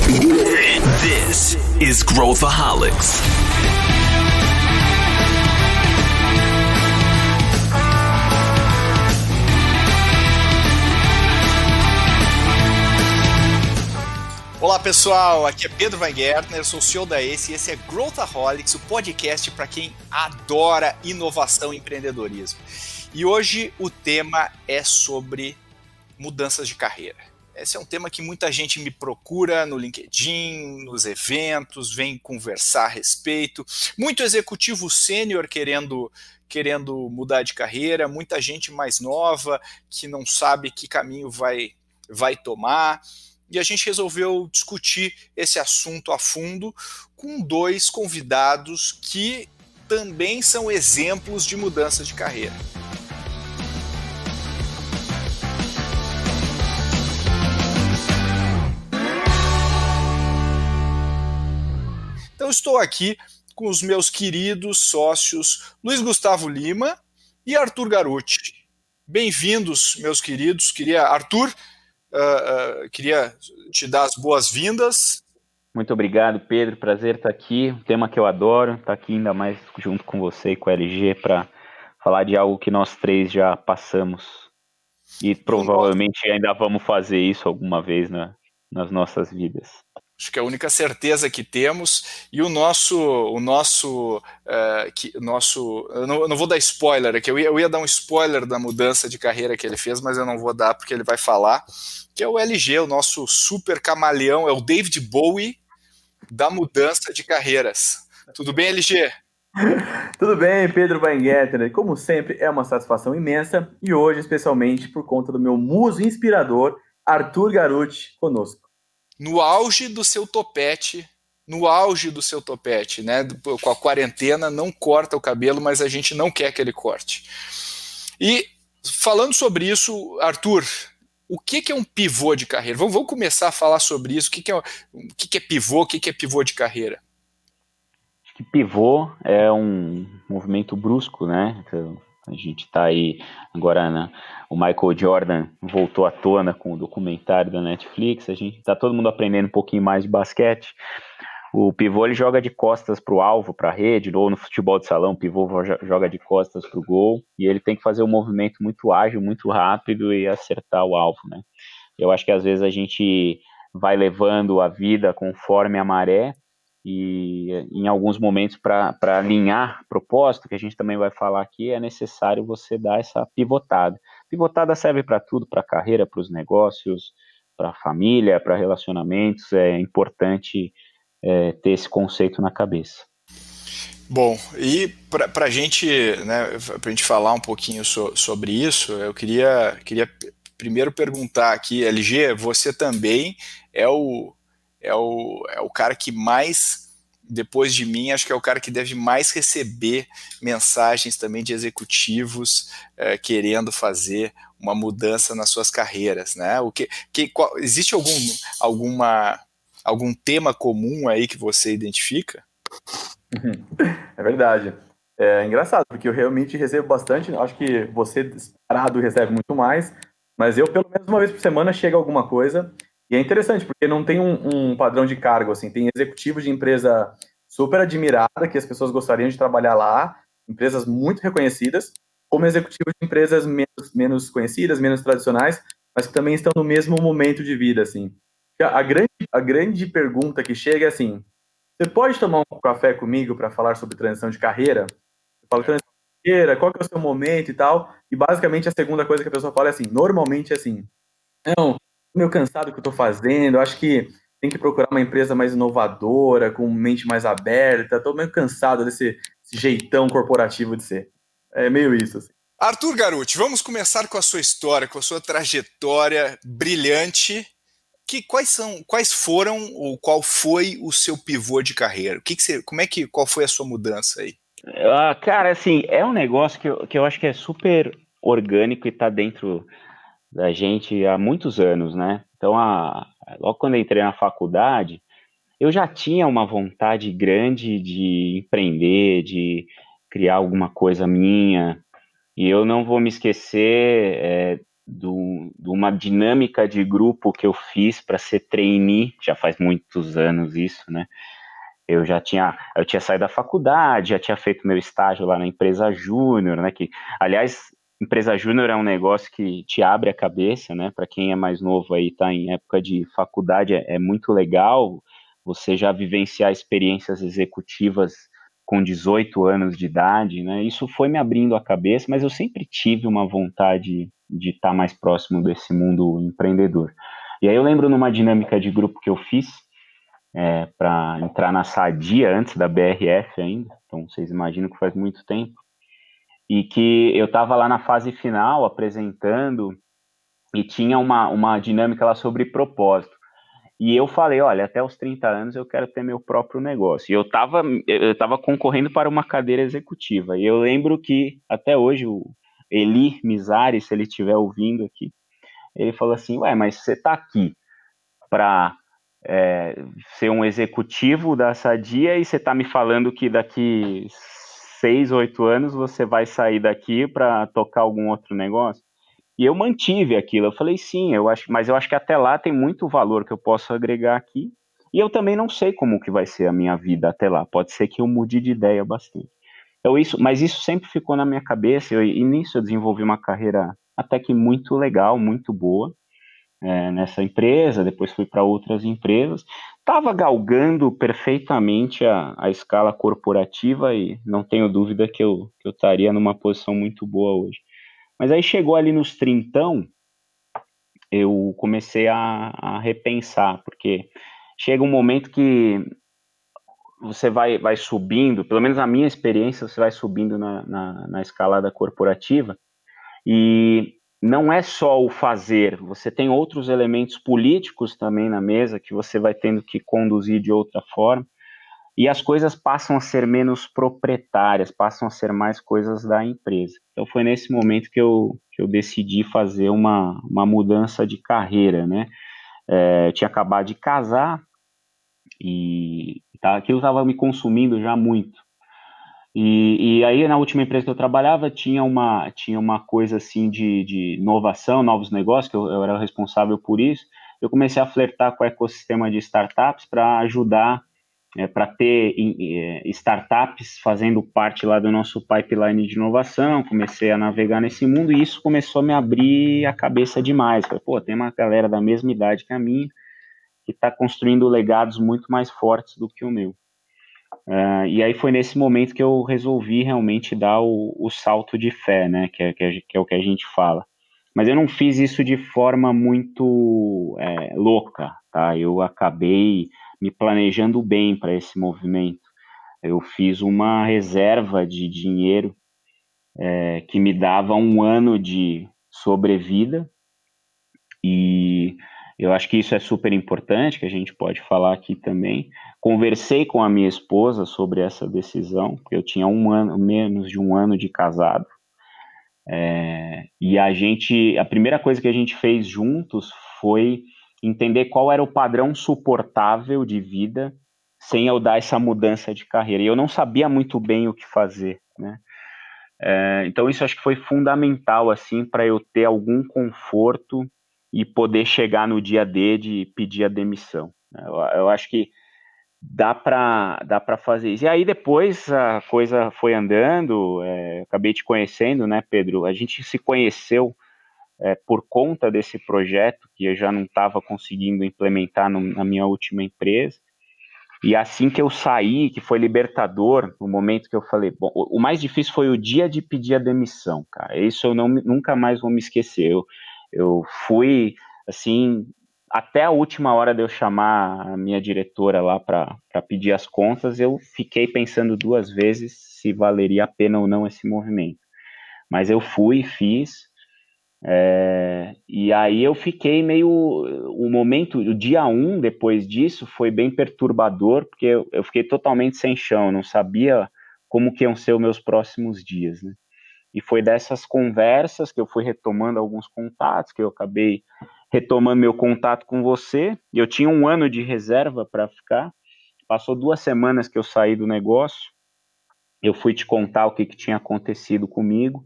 This is Growthaholics. Olá pessoal, aqui é Pedro Weingärtner, sou o CEO da ACE e esse é Growthaholics, o podcast para quem adora inovação e empreendedorismo. E hoje o tema é sobre mudanças de carreira. Esse é um tema que muita gente me procura no LinkedIn, nos eventos, vem conversar a respeito. Muito executivo sênior querendo mudar de carreira, muita gente mais nova que não sabe que caminho vai tomar. E a gente resolveu discutir esse assunto a fundo com dois convidados que também são exemplos de mudança de carreira. Então estou aqui com os meus queridos sócios Luiz Gustavo Lima e Arthur Garuti. Bem-vindos, meus queridos. Arthur, queria te dar as boas-vindas. Muito obrigado, Pedro. Prazer estar aqui. Um tema que eu adoro. Estar aqui ainda mais junto com você e com a LG para falar de algo que nós três já passamos. E provavelmente ainda vamos fazer isso alguma vez nas nossas vidas. Acho que é a única certeza que temos. E eu não vou dar spoiler aqui, eu ia dar um spoiler da mudança de carreira que ele fez, mas eu não vou dar porque ele vai falar, que é o LG, o nosso super camaleão, é o David Bowie da mudança de carreiras. Tudo bem, LG? Tudo bem, Pedro Weingärtner. Como sempre, é uma satisfação imensa e hoje, especialmente por conta do meu muso inspirador, Arthur Garuti, conosco. No auge do seu topete, né? Com a quarentena, não corta o cabelo, mas a gente não quer que ele corte. E falando sobre isso, Arthur, o que é um pivô de carreira? Vamos começar a falar sobre isso. O que é pivô? O que é pivô de carreira? Acho que pivô é um movimento brusco, né? A gente está aí agora, né? O Michael Jordan voltou à tona com o documentário da Netflix. A gente está todo mundo aprendendo um pouquinho mais de basquete. O pivô ele joga de costas para o alvo, para a rede, ou no futebol de salão, o pivô joga de costas para o gol, e ele tem que fazer um movimento muito ágil, muito rápido e acertar o alvo, né? Eu acho que às vezes a gente vai levando a vida conforme a maré, e em alguns momentos para alinhar propósito, que a gente também vai falar aqui, é necessário você dar essa pivotada. Pivotada serve para tudo, para a carreira, para os negócios, para a família, para relacionamentos. É importante ter esse conceito na cabeça. Bom, e para a gente falar um pouquinho sobre isso, eu queria primeiro perguntar aqui, LG, você também é o cara que mais, depois de mim, acho que é o cara que deve mais receber mensagens também de executivos querendo fazer uma mudança nas suas carreiras, né? Existe algum tema comum aí que você identifica? É verdade. É engraçado, porque eu realmente recebo bastante, acho que você disparado recebe muito mais, mas eu pelo menos uma vez por semana chega alguma coisa. E é interessante, porque não tem um padrão de cargo, assim, tem executivos de empresa super admirada, que as pessoas gostariam de trabalhar lá, empresas muito reconhecidas, como executivos de empresas menos conhecidas, menos tradicionais, mas que também estão no mesmo momento de vida, assim. A grande pergunta que chega é assim, você pode tomar um café comigo para falar sobre transição de carreira? Eu falo, transição de carreira, qual que é o seu momento e tal, e basicamente a segunda coisa que a pessoa fala é assim, normalmente é assim, não, meio cansado do que eu estou fazendo, acho que tem que procurar uma empresa mais inovadora, com mente mais aberta, estou meio cansado desse jeitão corporativo de ser. É meio isso, assim. Arthur Garuti, vamos começar com a sua história, com a sua trajetória brilhante. Quais foram ou qual foi o seu pivô de carreira? Qual foi a sua mudança aí? Cara, assim, é um negócio que eu acho que é super orgânico e está dentro da gente há muitos anos, né? Então, logo quando eu entrei na faculdade, eu já tinha uma vontade grande de empreender, de criar alguma coisa minha, e eu não vou me esquecer de uma dinâmica de grupo que eu fiz para ser trainee, já faz muitos anos isso, né? Eu tinha saído da faculdade, já tinha feito meu estágio lá na empresa júnior, né? Que, aliás, empresa júnior é um negócio que te abre a cabeça, né? Para quem é mais novo aí, tá em época de faculdade, é muito legal você já vivenciar experiências executivas com 18 anos de idade, né? Isso foi me abrindo a cabeça, mas eu sempre tive uma vontade de estar mais próximo desse mundo empreendedor. E aí eu lembro numa dinâmica de grupo que eu fiz, para entrar na Sadia antes da BRF ainda, então vocês imaginam que faz muito tempo, e que eu estava lá na fase final apresentando e tinha uma dinâmica lá sobre propósito. E eu falei, olha, até os 30 anos eu quero ter meu próprio negócio. E eu tava concorrendo para uma cadeira executiva. E eu lembro que, até hoje, o Eli Mizari, se ele estiver ouvindo aqui, ele falou assim, ué, mas você está aqui para ser um executivo da Sadia e você está me falando que daqui 6, 8 anos você vai sair daqui para tocar algum outro negócio? E eu mantive aquilo. Eu falei, sim, mas eu acho que até lá tem muito valor que eu posso agregar aqui. E eu também não sei como que vai ser a minha vida até lá. Pode ser que eu mude de ideia bastante. Então, mas isso sempre ficou na minha cabeça. E nisso eu desenvolvi uma carreira até que muito legal, muito boa, nessa empresa. Depois fui para outras empresas. Estava galgando perfeitamente a escala corporativa e não tenho dúvida que eu estaria numa posição muito boa hoje. Mas aí chegou ali nos trintão, eu comecei a repensar, porque chega um momento que você vai subindo, pelo menos a minha experiência, você vai subindo na escalada corporativa, e não é só o fazer, você tem outros elementos políticos também na mesa que você vai tendo que conduzir de outra forma, e as coisas passam a ser menos proprietárias, passam a ser mais coisas da empresa. Então foi nesse momento que eu decidi fazer uma mudança de carreira, né? Eu tinha acabado de casar e aquilo estava me consumindo já muito. E aí na última empresa que eu trabalhava tinha uma coisa assim de inovação, novos negócios, que eu era responsável por isso. Eu comecei a flertar com o ecossistema de startups para ajudar, para ter startups fazendo parte lá do nosso pipeline de inovação. Comecei a navegar nesse mundo e isso começou a me abrir a cabeça demais. Falei, pô, tem uma galera da mesma idade que a minha que está construindo legados muito mais fortes do que o meu. E aí foi nesse momento que eu resolvi realmente dar o salto de fé, né, que é o que a gente fala. Mas eu não fiz isso de forma muito louca, tá? Eu acabei me planejando bem para esse movimento. Eu fiz uma reserva de dinheiro que me dava 1 ano de sobrevida, e eu acho que isso é super importante, que a gente pode falar aqui também. Conversei com a minha esposa sobre essa decisão, porque eu tinha menos de 1 ano de casado. E a primeira coisa que a gente fez juntos foi entender qual era o padrão suportável de vida sem eu dar essa mudança de carreira. E eu não sabia muito bem o que fazer, né? Então isso acho que foi fundamental assim para eu ter algum conforto e poder chegar no dia D de pedir a demissão. Eu acho que dá para fazer isso. E aí depois a coisa foi andando, acabei te conhecendo, né, Pedro? A gente se conheceu por conta desse projeto que eu já não estava conseguindo implementar na minha última empresa. E assim que eu saí, que foi libertador, no momento que eu falei, bom, o mais difícil foi o dia de pedir a demissão, cara. Isso eu nunca mais vou me esquecer. Eu fui, assim, até a última hora de eu chamar a minha diretora lá para pedir as contas, eu fiquei pensando 2 vezes se valeria a pena ou não esse movimento. Mas eu fui, fiz, e aí eu fiquei meio... o dia 1 depois disso foi bem perturbador, porque eu fiquei totalmente sem chão, não sabia como que iam ser os meus próximos dias, né? E foi dessas conversas que eu fui retomando alguns contatos, que eu acabei retomando meu contato com você, e eu tinha 1 ano de reserva para ficar. Passou 2 semanas que eu saí do negócio, eu fui te contar o que tinha acontecido comigo,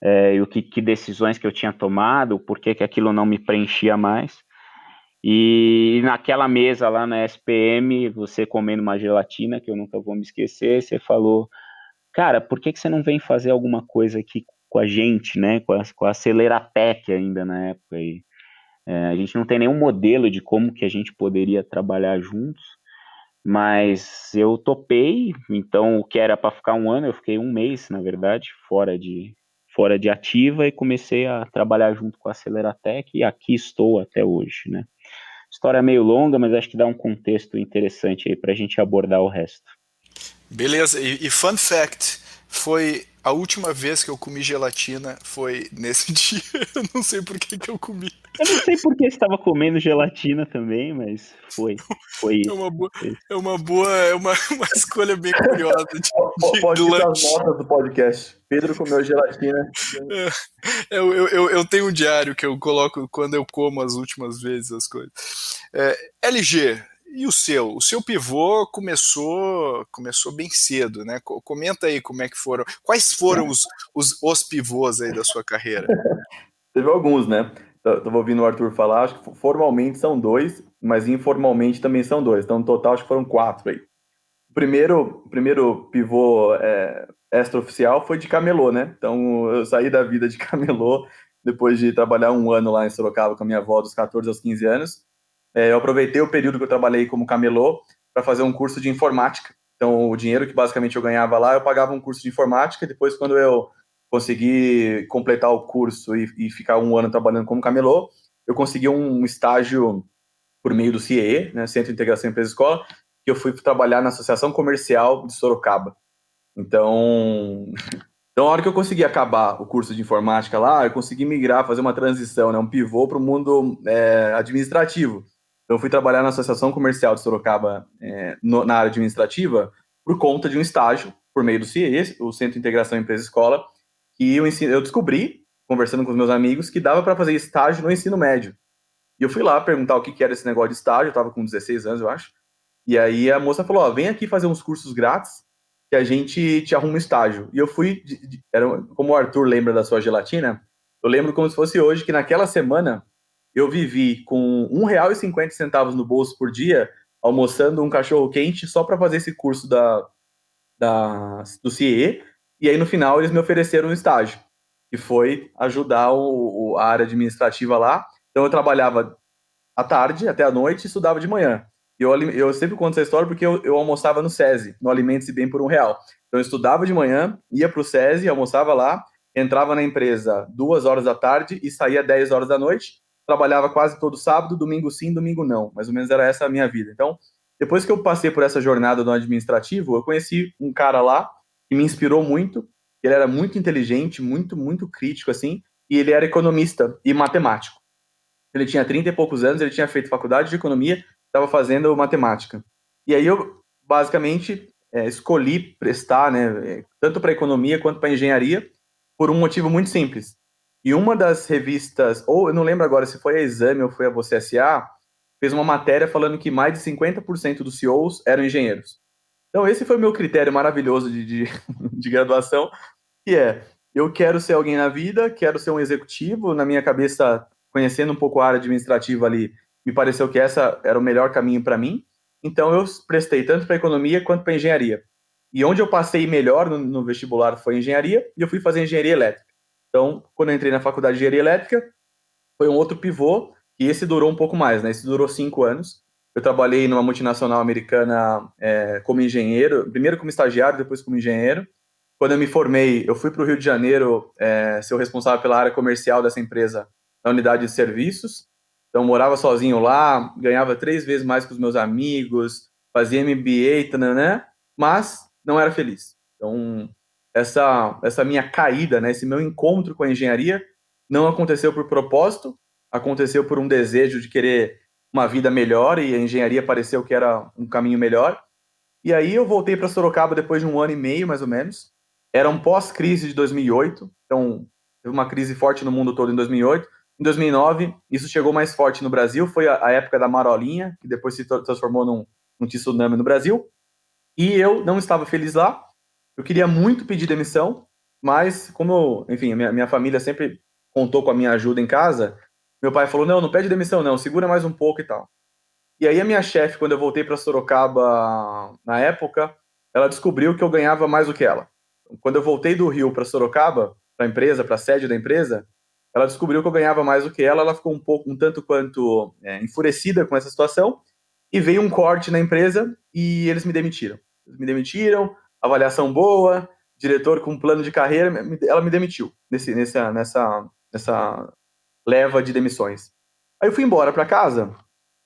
e o que decisões que eu tinha tomado, por que aquilo não me preenchia mais. E naquela mesa lá na SPM, você comendo uma gelatina, que eu nunca vou me esquecer, você falou, cara, por que você não vem fazer alguma coisa aqui com a gente, né? Com a Aceleratec ainda na época. E, a gente não tem nenhum modelo de como que a gente poderia trabalhar juntos, mas eu topei, então o que era para ficar um ano, eu fiquei um mês, na verdade, fora de ativa e comecei a trabalhar junto com a Aceleratec e aqui estou até hoje, né? História meio longa, mas acho que dá um contexto interessante aí para a gente abordar o resto. Beleza, e fun fact, foi a última vez que eu comi gelatina, foi nesse dia, eu não sei por que eu comi. Eu não sei por que você estava comendo gelatina também, mas foi isso. É uma escolha bem curiosa Pode de ir para as lanche. notas do podcast. Pedro comeu gelatina. Eu tenho um diário que eu coloco quando eu como as últimas vezes as coisas. LG, e o seu? O seu pivô começou bem cedo, né? Comenta aí como é que foram. Quais foram os pivôs aí da sua carreira? Teve alguns, né? Tava ouvindo o Arthur falar, acho que formalmente são 2, mas informalmente também são 2. Então, no total, acho que foram 4 aí. O primeiro pivô extraoficial foi de camelô, né? Então, eu saí da vida de camelô depois de trabalhar um ano lá em Sorocaba com a minha avó dos 14 aos 15 anos. Eu aproveitei o período que eu trabalhei como camelô para fazer um curso de informática. Então, o dinheiro que basicamente eu ganhava lá, eu pagava um curso de informática. Depois, quando eu consegui completar o curso e ficar um ano trabalhando como camelô, eu consegui um estágio por meio do CIE, né, Centro de Integração Empresa Escola, que eu fui trabalhar na Associação Comercial de Sorocaba. Então, na hora que eu consegui acabar o curso de informática lá, eu consegui migrar, fazer uma transição, né, um pivô para o mundo administrativo. Então, eu fui trabalhar na Associação Comercial de Sorocaba na área administrativa por conta de um estágio por meio do CIE, o Centro de Integração Empresa Escola, que eu descobri, conversando com os meus amigos, que dava para fazer estágio no ensino médio. E eu fui lá perguntar o que era esse negócio de estágio, eu estava com 16 anos, eu acho. E aí a moça falou, vem aqui fazer uns cursos grátis que a gente te arruma um estágio. E eu fui, como o Arthur lembra da sua gelatina, eu lembro como se fosse hoje, que naquela semana eu vivi com R$1,50 no bolso por dia, almoçando um cachorro quente só para fazer esse curso do CIE. E aí, no final, eles me ofereceram um estágio, que foi ajudar a área administrativa lá. Então, eu trabalhava à tarde até à noite e estudava de manhã. E eu sempre conto essa história porque eu almoçava no SESI, no Alimente-se Bem por R$1. Então, eu estudava de manhã, ia para o SESI, almoçava lá, entrava na empresa 2 horas da tarde e saía 10 horas da noite. Trabalhava quase todo sábado, domingo sim, domingo não. Mais ou menos era essa a minha vida. Então, depois que eu passei por essa jornada no administrativo, eu conheci um cara lá que me inspirou muito. Ele era muito inteligente, muito, muito crítico, assim, e ele era economista e matemático. Ele tinha 30 e poucos anos, ele tinha feito faculdade de economia, estava fazendo matemática. E aí eu, basicamente, escolhi prestar, né, tanto para economia quanto para engenharia, por um motivo muito simples. E uma das revistas, ou eu não lembro agora se foi a Exame ou foi a Você S.A., fez uma matéria falando que mais de 50% dos CEOs eram engenheiros. Então, esse foi o meu critério maravilhoso de graduação, que eu quero ser alguém na vida, quero ser um executivo. Na minha cabeça, conhecendo um pouco a área administrativa ali, me pareceu que essa era o melhor caminho para mim. Então, eu prestei tanto para economia quanto para engenharia. E onde eu passei melhor no vestibular foi engenharia, e eu fui fazer engenharia elétrica. Então, quando eu entrei na faculdade de engenharia elétrica, foi um outro pivô, e esse durou um pouco mais, né? Esse durou 5 anos. Eu trabalhei numa multinacional americana como engenheiro, primeiro como estagiário, depois como engenheiro. Quando eu me formei, eu fui para o Rio de Janeiro ser o responsável pela área comercial dessa empresa, na unidade de serviços. Então, morava sozinho lá, ganhava 3 vezes mais que os meus amigos, fazia MBA, tananã, mas não era feliz. Então, essa minha caída, né, esse meu encontro com a engenharia, não aconteceu por propósito, aconteceu por um desejo de querer uma vida melhor, e a engenharia pareceu que era um caminho melhor. E aí eu voltei para Sorocaba depois de 1 ano e meio, mais ou menos. Era um pós-crise de 2008, então teve uma crise forte no mundo todo em 2008. Em 2009, isso chegou mais forte no Brasil, foi a época da Marolinha, que depois se transformou num tsunami no Brasil. E eu não estava feliz lá, eu queria muito pedir demissão, mas como, enfim, minha família sempre contou com a minha ajuda em casa, meu pai falou, não pede demissão não, segura mais um pouco e tal. E aí a minha chefe, quando eu voltei para Sorocaba na época, ela descobriu que eu ganhava mais do que ela. Quando eu voltei do Rio para Sorocaba, para a empresa, para a sede da empresa, ela descobriu que eu ganhava mais do que ela ficou um tanto quanto enfurecida com essa situação, e veio um corte na empresa e eles me demitiram. Eles me demitiram, avaliação boa, diretor com plano de carreira, ela me demitiu nessa leva de demissões. Aí eu fui embora para casa,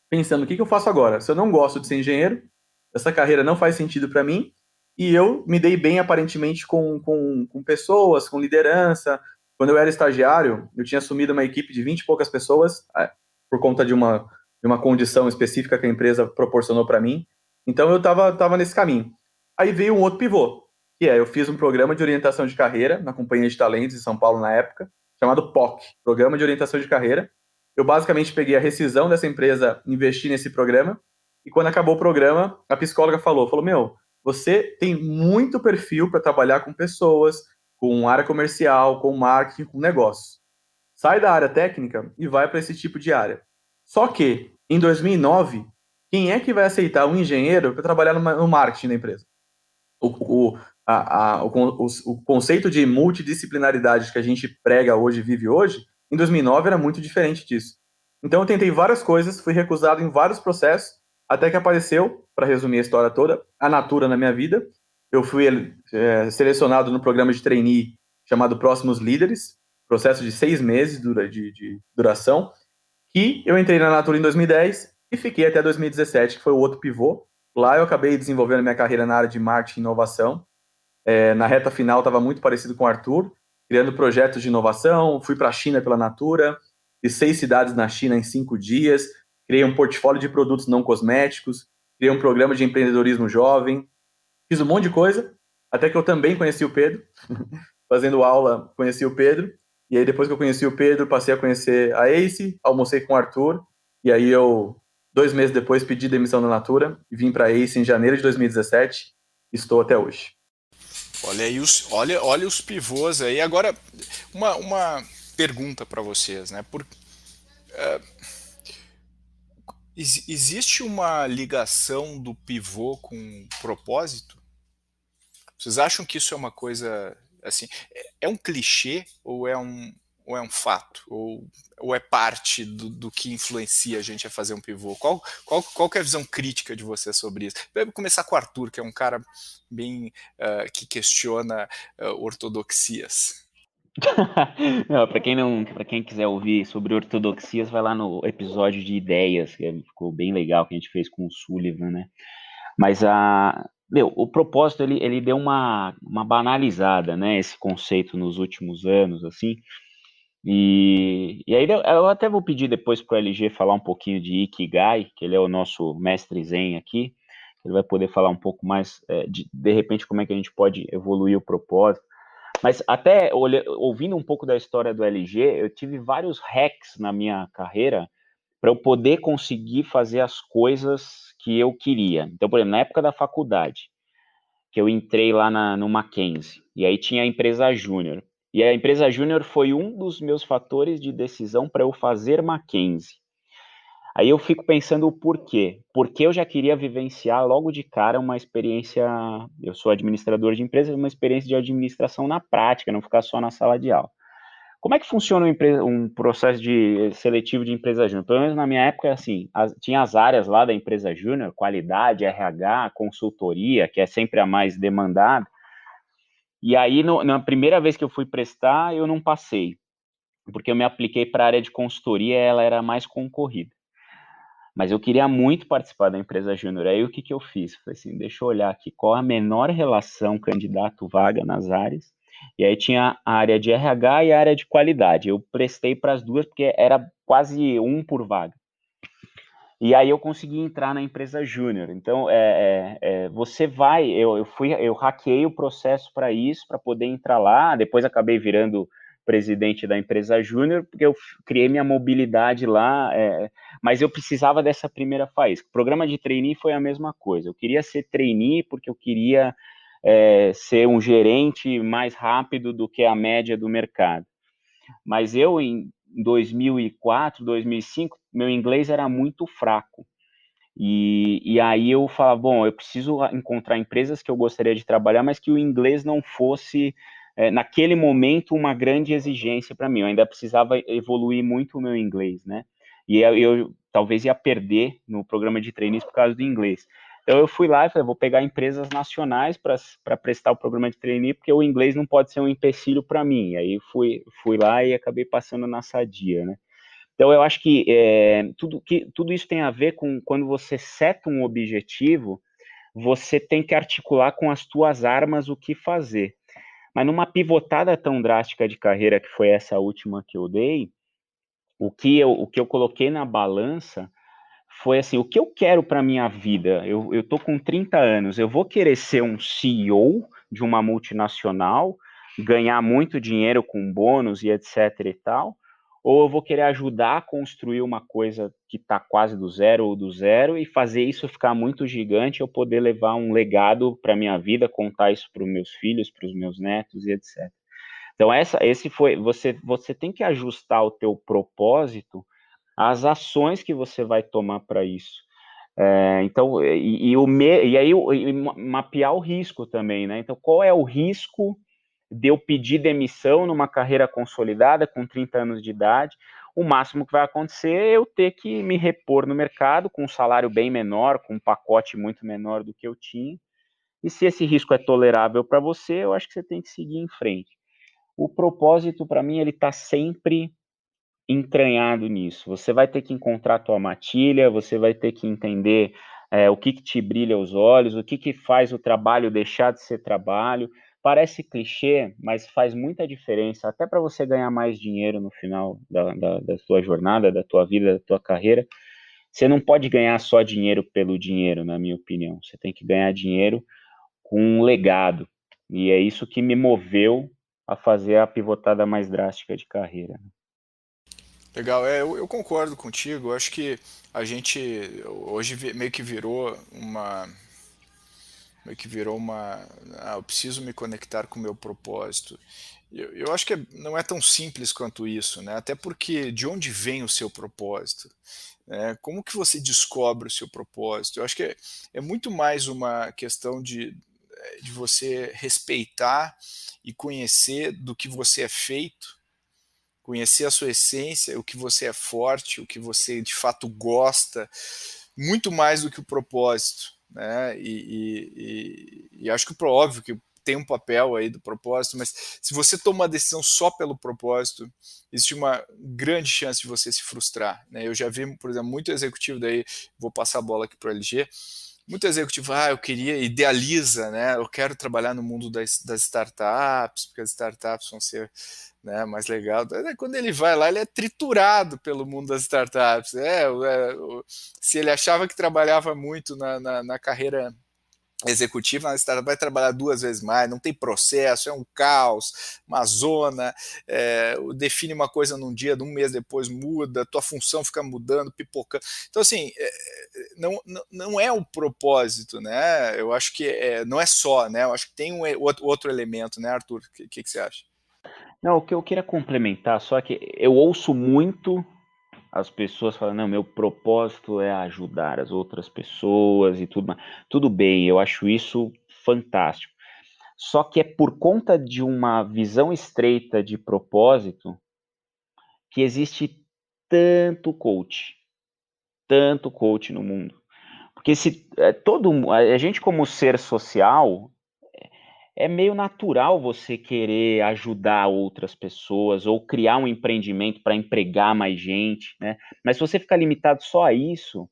pensando, o que eu faço agora? Se eu não gosto de ser engenheiro, essa carreira não faz sentido para mim, e eu me dei bem, aparentemente, com pessoas, com liderança. Quando eu era estagiário, eu tinha assumido uma equipe de 20 e poucas pessoas, por conta de uma condição específica que a empresa proporcionou para mim. Então, eu estava nesse caminho. Aí veio um outro pivô, que eu fiz um programa de orientação de carreira na Companhia de Talentos de São Paulo, na época, chamado POC, Programa de Orientação de Carreira. Eu basicamente peguei a rescisão dessa empresa, investi nesse programa, e quando acabou o programa, a psicóloga falou, meu, você tem muito perfil para trabalhar com pessoas, com área comercial, com marketing, com negócio. Sai da área técnica e vai para esse tipo de área. Só que, em 2009, quem é que vai aceitar um engenheiro para trabalhar no marketing da empresa? O conceito de multidisciplinaridade que a gente prega hoje, vive hoje, em 2009 era muito diferente disso. Então eu tentei várias coisas, fui recusado em vários processos, até que apareceu, para resumir a história toda, a Natura na minha vida. Eu fui selecionado no programa de trainee chamado Próximos Líderes, processo de 6 meses de duração, que eu entrei na Natura em 2010 e fiquei até 2017, que foi o outro pivô. Lá eu acabei desenvolvendo minha carreira na área de marketing e inovação. Na reta final estava muito parecido com o Arthur, criando projetos de inovação. Fui para a China pela Natura, fiz 6 cidades na China em 5 dias, criei um portfólio de produtos não cosméticos, criei um programa de empreendedorismo jovem, fiz um monte de coisa, até que eu também conheci o Pedro, fazendo aula, conheci o Pedro, e aí depois que eu conheci o Pedro, passei a conhecer a Ace, almocei com o Arthur, e aí eu, 2 meses depois, pedi demissão da Natura, e vim para a Ace em janeiro de 2017, e estou até hoje. Olha aí olha os pivôs aí. Agora, uma pergunta para vocês, né? Existe uma ligação do pivô com propósito? Vocês acham que isso é uma coisa assim? É um clichê ou é um fato? Ou é parte do que influencia a gente a fazer um pivô? Qual que é a visão crítica de você sobre isso? Vamos começar com o Arthur, que é um cara bem que questiona ortodoxias. Para quem quiser ouvir sobre ortodoxias, vai lá no episódio de ideias, que ficou bem legal, que a gente fez com o Sullivan, né? Mas o propósito, ele deu uma banalizada, né, esse conceito nos últimos anos, assim, e aí eu até vou pedir depois para o LG falar um pouquinho de Ikigai, que ele é o nosso mestre zen aqui, ele vai poder falar um pouco mais, de repente, como é que a gente pode evoluir o propósito. Mas até ouvindo um pouco da história do LG, eu tive vários hacks na minha carreira para eu poder conseguir fazer as coisas que eu queria. Então, por exemplo, na época da faculdade, que eu entrei lá no Mackenzie, e aí tinha a empresa Júnior. E a empresa Júnior foi um dos meus fatores de decisão para eu fazer Mackenzie. Aí eu fico pensando o porquê. Porque eu já queria vivenciar logo de cara uma experiência, eu sou administrador de empresas, uma experiência de administração na prática, não ficar só na sala de aula. Como é que funciona um processo seletivo de empresa júnior? Pelo menos na minha época, assim, tinha as áreas lá da empresa júnior, qualidade, RH, consultoria, que é sempre a mais demandada. E aí, na primeira vez que eu fui prestar, eu não passei, porque eu me apliquei para a área de consultoria, ela era mais concorrida. Mas eu queria muito participar da empresa júnior. Aí o que eu fiz? Falei assim, deixa eu olhar aqui qual a menor relação candidato-vaga nas áreas. E aí tinha a área de RH e a área de qualidade. Eu prestei para as duas porque era quase um por vaga. E aí eu consegui entrar na empresa júnior. Então, você vai... Eu hackeei o processo para isso, para poder entrar lá. Depois acabei virando presidente da empresa júnior, porque eu criei minha mobilidade lá, mas eu precisava dessa primeira faísca. O programa de trainee foi a mesma coisa. Eu queria ser trainee porque eu queria ser um gerente mais rápido do que a média do mercado. Mas eu, em 2004, 2005, meu inglês era muito fraco. E aí eu falava, bom, eu preciso encontrar empresas que eu gostaria de trabalhar, mas que o inglês não fosse, naquele momento, uma grande exigência para mim. Eu ainda precisava evoluir muito o meu inglês, né? E eu talvez ia perder no programa de trainees por causa do inglês. Então eu fui lá e falei, vou pegar empresas nacionais para prestar o programa de trainee, porque o inglês não pode ser um empecilho para mim. E aí fui lá e acabei passando na Sadia, né? Então, eu acho que tudo isso tem a ver com quando você seta um objetivo, você tem que articular com as tuas armas o que fazer. Mas numa pivotada tão drástica de carreira que foi essa última que eu dei, o que eu coloquei na balança foi assim, o que eu quero para minha vida? Eu tô com 30 anos, eu vou querer ser um CEO de uma multinacional, ganhar muito dinheiro com bônus e etc e tal, ou eu vou querer ajudar a construir uma coisa que está quase do zero ou do zero e fazer isso ficar muito gigante, eu poder levar um legado para minha vida, contar isso para os meus filhos, para os meus netos e etc. Então esse foi, você tem que ajustar o teu propósito às ações que você vai tomar para isso. Então, e aí mapear o risco também, né? Então, qual é o risco de eu pedir demissão numa carreira consolidada com 30 anos de idade? O máximo que vai acontecer é eu ter que me repor no mercado com um salário bem menor, com um pacote muito menor do que eu tinha. E se esse risco é tolerável para você, eu acho que você tem que seguir em frente. O propósito, para mim, ele está sempre entranhado nisso. Você vai ter que encontrar a tua matilha, você vai ter que entender o que te brilha os olhos, o que faz o trabalho deixar de ser trabalho. Parece clichê, mas faz muita diferença, até para você ganhar mais dinheiro no final da sua jornada, da tua vida, da tua carreira. Você não pode ganhar só dinheiro pelo dinheiro, na minha opinião. Você tem que ganhar dinheiro com um legado. E é isso que me moveu a fazer a pivotada mais drástica de carreira. Legal, eu concordo contigo. Eu acho que a gente hoje meio que virou uma. Ah, eu preciso me conectar com o meu propósito. Eu acho que não é tão simples quanto isso, né? Até porque de onde vem o seu propósito? Né? Como que você descobre o seu propósito? Eu acho que é muito mais uma questão de você respeitar e conhecer do que você é feito, conhecer a sua essência, o que você é forte, o que você de fato gosta, muito mais do que o propósito, né? E acho que óbvio que tem um papel aí do propósito, mas se você toma uma decisão só pelo propósito, existe uma grande chance de você se frustrar, né? Eu já vi, por exemplo, muito executivo daí, vou passar a bola aqui para o LG, muito executivo, eu queria, idealiza, né? Eu quero trabalhar no mundo das startups, porque as startups vão ser, né, mais legal. Quando ele vai lá, ele é triturado pelo mundo das startups. Se ele achava que trabalhava muito na carreira executiva, na startup vai trabalhar 2 vezes mais, não tem processo, é um caos, uma zona, define uma coisa num dia, um mês depois muda, tua função fica mudando, pipocando. Então, assim, não é o propósito, né? Eu acho que não é só, né? Eu acho que tem outro elemento, né, Arthur? O que você acha? Não, o que eu queria complementar, só que eu ouço muito as pessoas falando, não, meu propósito é ajudar as outras pessoas e tudo mais. Tudo bem, eu acho isso fantástico. Só que é por conta de uma visão estreita de propósito que existe tanto coach no mundo. Porque se a gente como ser social é meio natural você querer ajudar outras pessoas ou criar um empreendimento para empregar mais gente, né? Mas se você ficar limitado só a isso,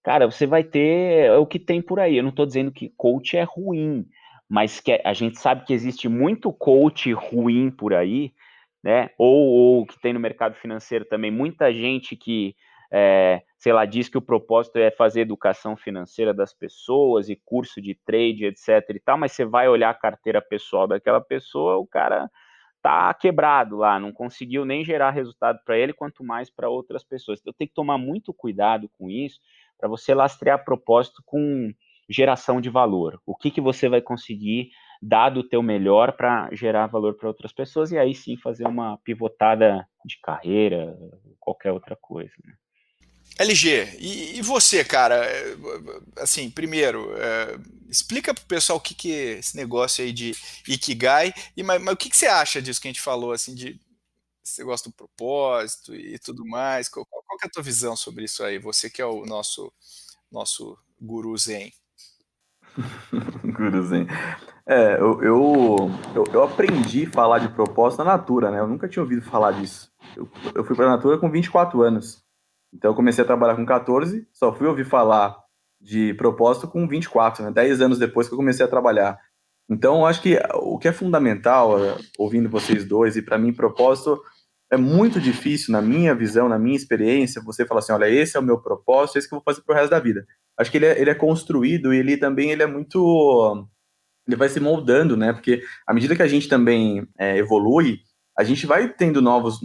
cara, você vai ter o que tem por aí. Eu não estou dizendo que coach é ruim, mas que a gente sabe que existe muito coach ruim por aí, né? Ou que tem no mercado financeiro também muita gente que, sei lá, diz que o propósito é fazer educação financeira das pessoas e curso de trade, etc e tal, mas você vai olhar a carteira pessoal daquela pessoa, o cara tá quebrado lá, não conseguiu nem gerar resultado para ele, quanto mais para outras pessoas. Então tem que tomar muito cuidado com isso, para você lastrear propósito com geração de valor. O que você vai conseguir dar do teu melhor para gerar valor para outras pessoas e aí sim fazer uma pivotada de carreira, qualquer outra coisa, né? LG, e você, cara? Assim, primeiro, explica pro pessoal o que é esse negócio aí de Ikigai, mas o que você acha disso que a gente falou, assim, de você gosta do propósito e tudo mais? Qual que é a tua visão sobre isso aí? Você que é o nosso guru zen. Guruzinho. Eu aprendi a falar de propósito na Natura, né? Eu nunca tinha ouvido falar disso. Eu fui para a Natura com 24 anos. Então eu comecei a trabalhar com 14, só fui ouvir falar de propósito com 24, né? 10 anos depois que eu comecei a trabalhar. Então eu acho que o que é fundamental, ouvindo vocês dois, e para mim propósito é muito difícil, na minha visão, na minha experiência, você falar assim, olha, esse é o meu propósito, esse que eu vou fazer pro resto da vida. Acho que ele é construído e ele é muito... Ele vai se moldando, né? Porque à medida que a gente também evolui, a gente vai tendo novos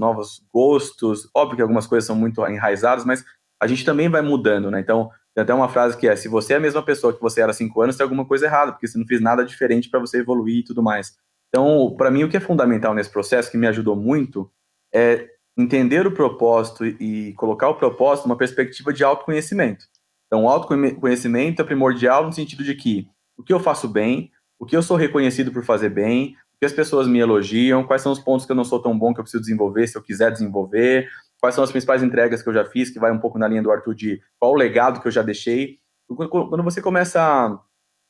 gostos. Óbvio que algumas coisas são muito enraizadas, mas a gente também vai mudando, né? Então, tem até uma frase que é: se você é a mesma pessoa que você era há 5 anos, tem alguma coisa errada, porque você não fez nada diferente para você evoluir e tudo mais. Então, para mim, o que é fundamental nesse processo, que me ajudou muito, é entender o propósito e colocar o propósito numa perspectiva de autoconhecimento. Então, o autoconhecimento é primordial no sentido de que o que eu faço bem, o que eu sou reconhecido por fazer bem, o que as pessoas me elogiam, quais são os pontos que eu não sou tão bom que eu preciso desenvolver, se eu quiser desenvolver, quais são as principais entregas que eu já fiz, que vai um pouco na linha do Arthur de qual o legado que eu já deixei. Quando você começa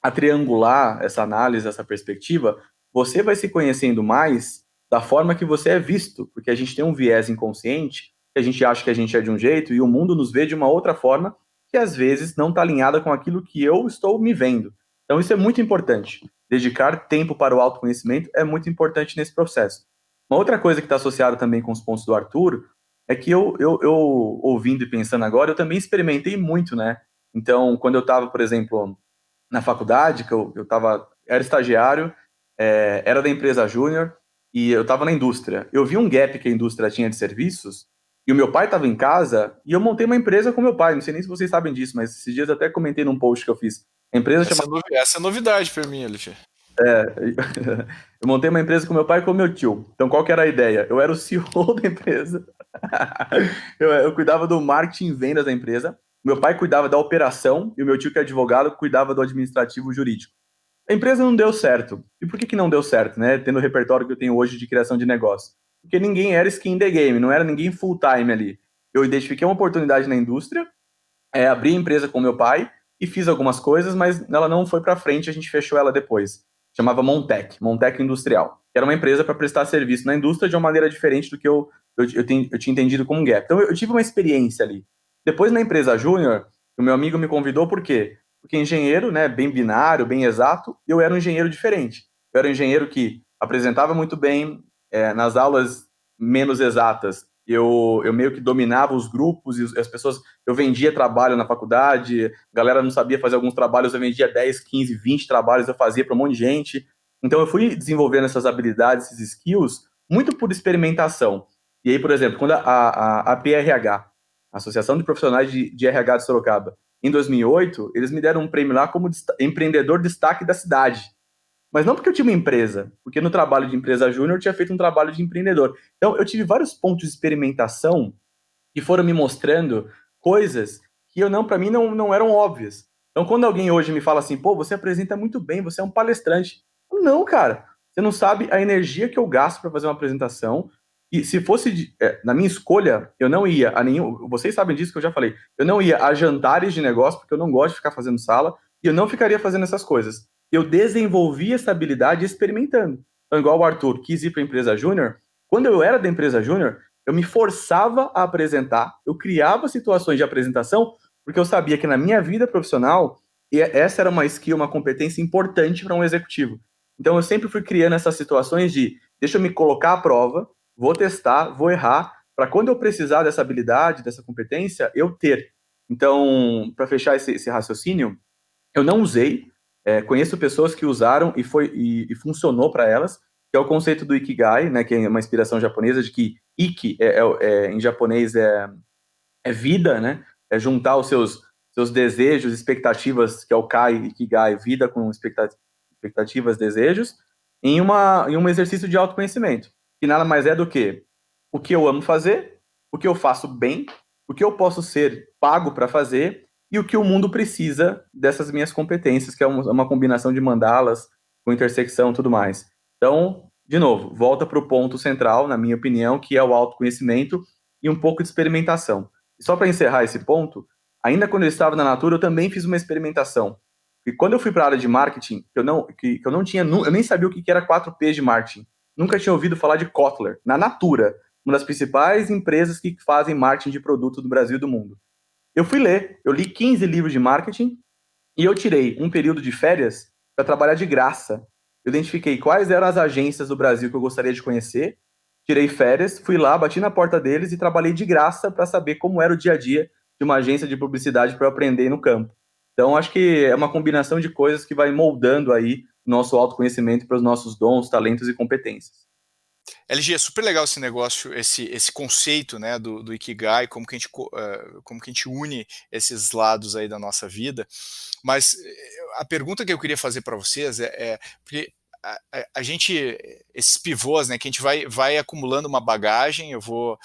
a triangular essa análise, essa perspectiva, você vai se conhecendo mais da forma que você é visto, porque a gente tem um viés inconsciente, que a gente acha que a gente é de um jeito e o mundo nos vê de uma outra forma, que às vezes não está alinhada com aquilo que eu estou me vendo. Então isso é muito importante. Dedicar tempo para o autoconhecimento é muito importante nesse processo. Uma outra coisa que está associada também com os pontos do Arthur é que eu ouvindo e pensando agora, eu também experimentei muito, né? Então, quando eu estava, por exemplo, na faculdade, que eu era estagiário, era da empresa júnior e eu estava na indústria. Eu vi um gap que a indústria tinha de serviços e o meu pai estava em casa e eu montei uma empresa com meu pai. Não sei nem se vocês sabem disso, mas esses dias eu até comentei num post que eu fiz. A empresa Essa é novidade para mim, Alexandre. Eu montei uma empresa com meu pai e com meu tio. Então, qual que era a ideia? Eu era o CEO da empresa. Eu cuidava do marketing e vendas da empresa. Meu pai cuidava da operação e o meu tio, que é advogado, cuidava do administrativo jurídico. A empresa não deu certo. E por que não deu certo, né? Tendo o repertório que eu tenho hoje de criação de negócio. Porque ninguém era skin in the game, não era ninguém full time ali. Eu identifiquei uma oportunidade na indústria, abri a empresa com meu pai e fiz algumas coisas, mas ela não foi para frente, a gente fechou ela depois. Chamava Montec Industrial, que era uma empresa para prestar serviço na indústria de uma maneira diferente do que eu tinha entendido como gap. Então eu tive uma experiência ali. Depois na empresa júnior, o meu amigo me convidou por quê? Porque engenheiro, né, bem binário, bem exato, eu era um engenheiro diferente. Eu era um engenheiro que apresentava muito bem, nas aulas menos exatas, eu meio que dominava os grupos e as pessoas, eu vendia trabalho na faculdade, a galera não sabia fazer alguns trabalhos, eu vendia 10, 15, 20 trabalhos, eu fazia para um monte de gente. Então eu fui desenvolvendo essas habilidades, esses skills, muito por experimentação. E aí, por exemplo, quando a PRH, a Associação de Profissionais de RH de Sorocaba, em 2008, eles me deram um prêmio lá como empreendedor destaque da cidade. Mas não porque eu tinha uma empresa, porque no trabalho de empresa júnior eu tinha feito um trabalho de empreendedor. Então eu tive vários pontos de experimentação que foram me mostrando coisas que para mim não eram óbvias. Então quando alguém hoje me fala assim, pô, você apresenta muito bem, você é um palestrante. Não, cara, você não sabe a energia que eu gasto para fazer uma apresentação. E se fosse na minha escolha, eu não ia a nenhum... Vocês sabem disso que eu já falei. Eu não ia a jantares de negócio, porque eu não gosto de ficar fazendo sala, e eu não ficaria fazendo essas coisas. Eu desenvolvi essa habilidade experimentando. Então, igual o Arthur quis ir para a empresa júnior, quando eu era da empresa júnior, eu me forçava a apresentar, eu criava situações de apresentação, porque eu sabia que na minha vida profissional, essa era uma skill, uma competência importante para um executivo. Então, eu sempre fui criando essas situações de, deixa eu me colocar à prova, vou testar, vou errar, para quando eu precisar dessa habilidade, dessa competência, eu ter. Então, para fechar esse raciocínio, eu não usei, conheço pessoas que usaram e funcionou para elas, que é o conceito do Ikigai, né, que é uma inspiração japonesa de que Iki, em japonês, é vida, né, é juntar os seus seus desejos, expectativas, que é o Kai Ikigai, vida com expectativas, desejos, em um exercício de autoconhecimento, que nada mais é do que o que eu amo fazer, o que eu faço bem, o que eu posso ser pago para fazer e o que o mundo precisa dessas minhas competências, que é uma combinação de mandalas com intersecção e tudo mais. Então, de novo, volta para o ponto central, na minha opinião, que é o autoconhecimento e um pouco de experimentação. E só para encerrar esse ponto, ainda quando eu estava na Natura, eu também fiz uma experimentação. E quando eu fui para a área de marketing, eu nem sabia o que era 4P de marketing. Nunca tinha ouvido falar de Kotler, na Natura, uma das principais empresas que fazem marketing de produto do Brasil e do mundo. Eu fui ler, eu li 15 livros de marketing e eu tirei um período de férias para trabalhar de graça. Eu identifiquei quais eram as agências do Brasil que eu gostaria de conhecer, tirei férias, fui lá, bati na porta deles e trabalhei de graça para saber como era o dia a dia de uma agência de publicidade para eu aprender no campo. Então, acho que é uma combinação de coisas que vai moldando aí nosso autoconhecimento para os nossos dons, talentos e competências. LG, é super legal esse negócio, esse conceito, né, do Ikigai, como que a gente une esses lados aí da nossa vida. Mas a pergunta que eu queria fazer para vocês porque a gente, esses pivôs, né, que a gente vai acumulando uma bagagem, eu vou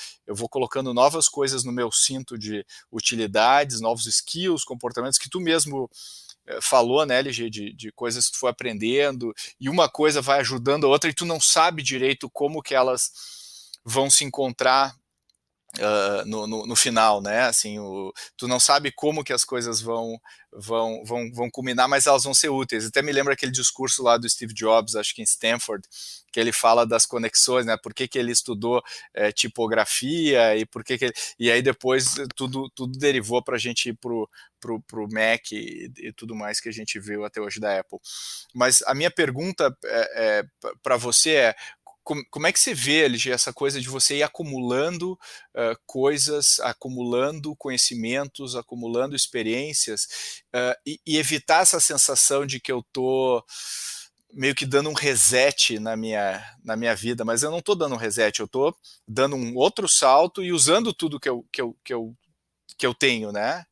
colocando novas coisas no meu cinto de utilidades, novos skills, comportamentos que tu mesmo falou, né, LG, de coisas que tu foi aprendendo, e uma coisa vai ajudando a outra, e tu não sabe direito como que elas vão se encontrar no final, né? Assim, tu não sabe como que as coisas vão culminar, mas elas vão ser úteis. Até me lembra aquele discurso lá do Steve Jobs, acho que em Stanford, que ele fala das conexões, né? Por que ele estudou tipografia e e aí depois tudo derivou para a gente ir pro Mac e tudo mais que a gente viu até hoje da Apple. Mas a minha pergunta para você é: como é que você vê, LG, essa coisa de você ir acumulando coisas, acumulando conhecimentos, acumulando experiências e evitar essa sensação de que eu tô meio que dando um reset na minha vida, mas eu não tô dando um reset, eu tô dando um outro salto e usando tudo que eu tenho, né?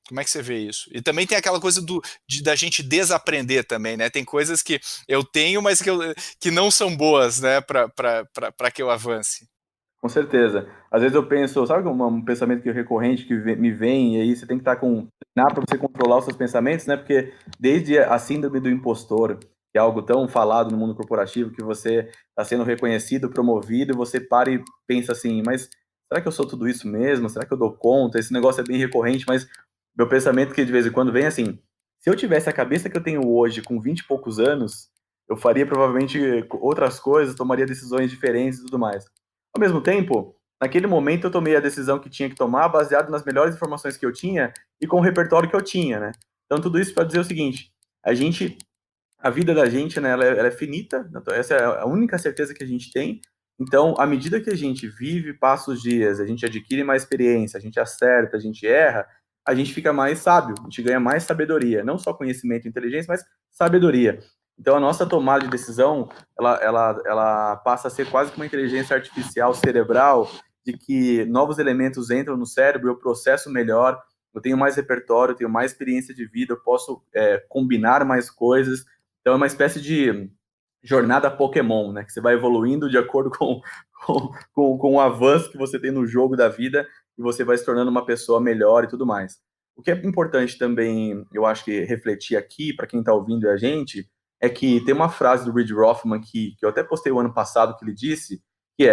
Como é que você vê isso? E também tem aquela coisa da gente desaprender também, né? Tem coisas que eu tenho, mas que não são boas, né? Para que eu avance. Com certeza. Às vezes eu penso, sabe um pensamento que é recorrente que me vem, e aí você tem que estar para você controlar os seus pensamentos, né? Porque desde a síndrome do impostor, que é algo tão falado no mundo corporativo, que você está sendo reconhecido, promovido, e você para e pensa assim, mas será que eu sou tudo isso mesmo? Será que eu dou conta? Esse negócio é bem recorrente, mas meu pensamento que de vez em quando vem assim, se eu tivesse a cabeça que eu tenho hoje, com 20 e poucos anos, eu faria provavelmente outras coisas, tomaria decisões diferentes e tudo mais. Ao mesmo tempo, naquele momento eu tomei a decisão que tinha que tomar baseado nas melhores informações que eu tinha e com o repertório que eu tinha, né? Então tudo isso para dizer o seguinte, a vida da gente, né, ela é finita, essa é a única certeza que a gente tem. Então, à medida que a gente vive, passa os dias, a gente adquire mais experiência, a gente acerta, a gente erra, a gente fica mais sábio, a gente ganha mais sabedoria, não só conhecimento e inteligência, mas sabedoria. Então, a nossa tomada de decisão, ela passa a ser quase que uma inteligência artificial cerebral, de que novos elementos entram no cérebro, eu processo melhor, eu tenho mais repertório, eu tenho mais experiência de vida, eu posso combinar mais coisas. Então, é uma espécie de jornada Pokémon, né? Que você vai evoluindo de acordo com o avanço que você tem no jogo da vida e você vai se tornando uma pessoa melhor e tudo mais. O que é importante também, eu acho que refletir aqui, para quem está ouvindo a gente, é que tem uma frase do Reid Hoffman que eu até postei o ano passado que ele disse, que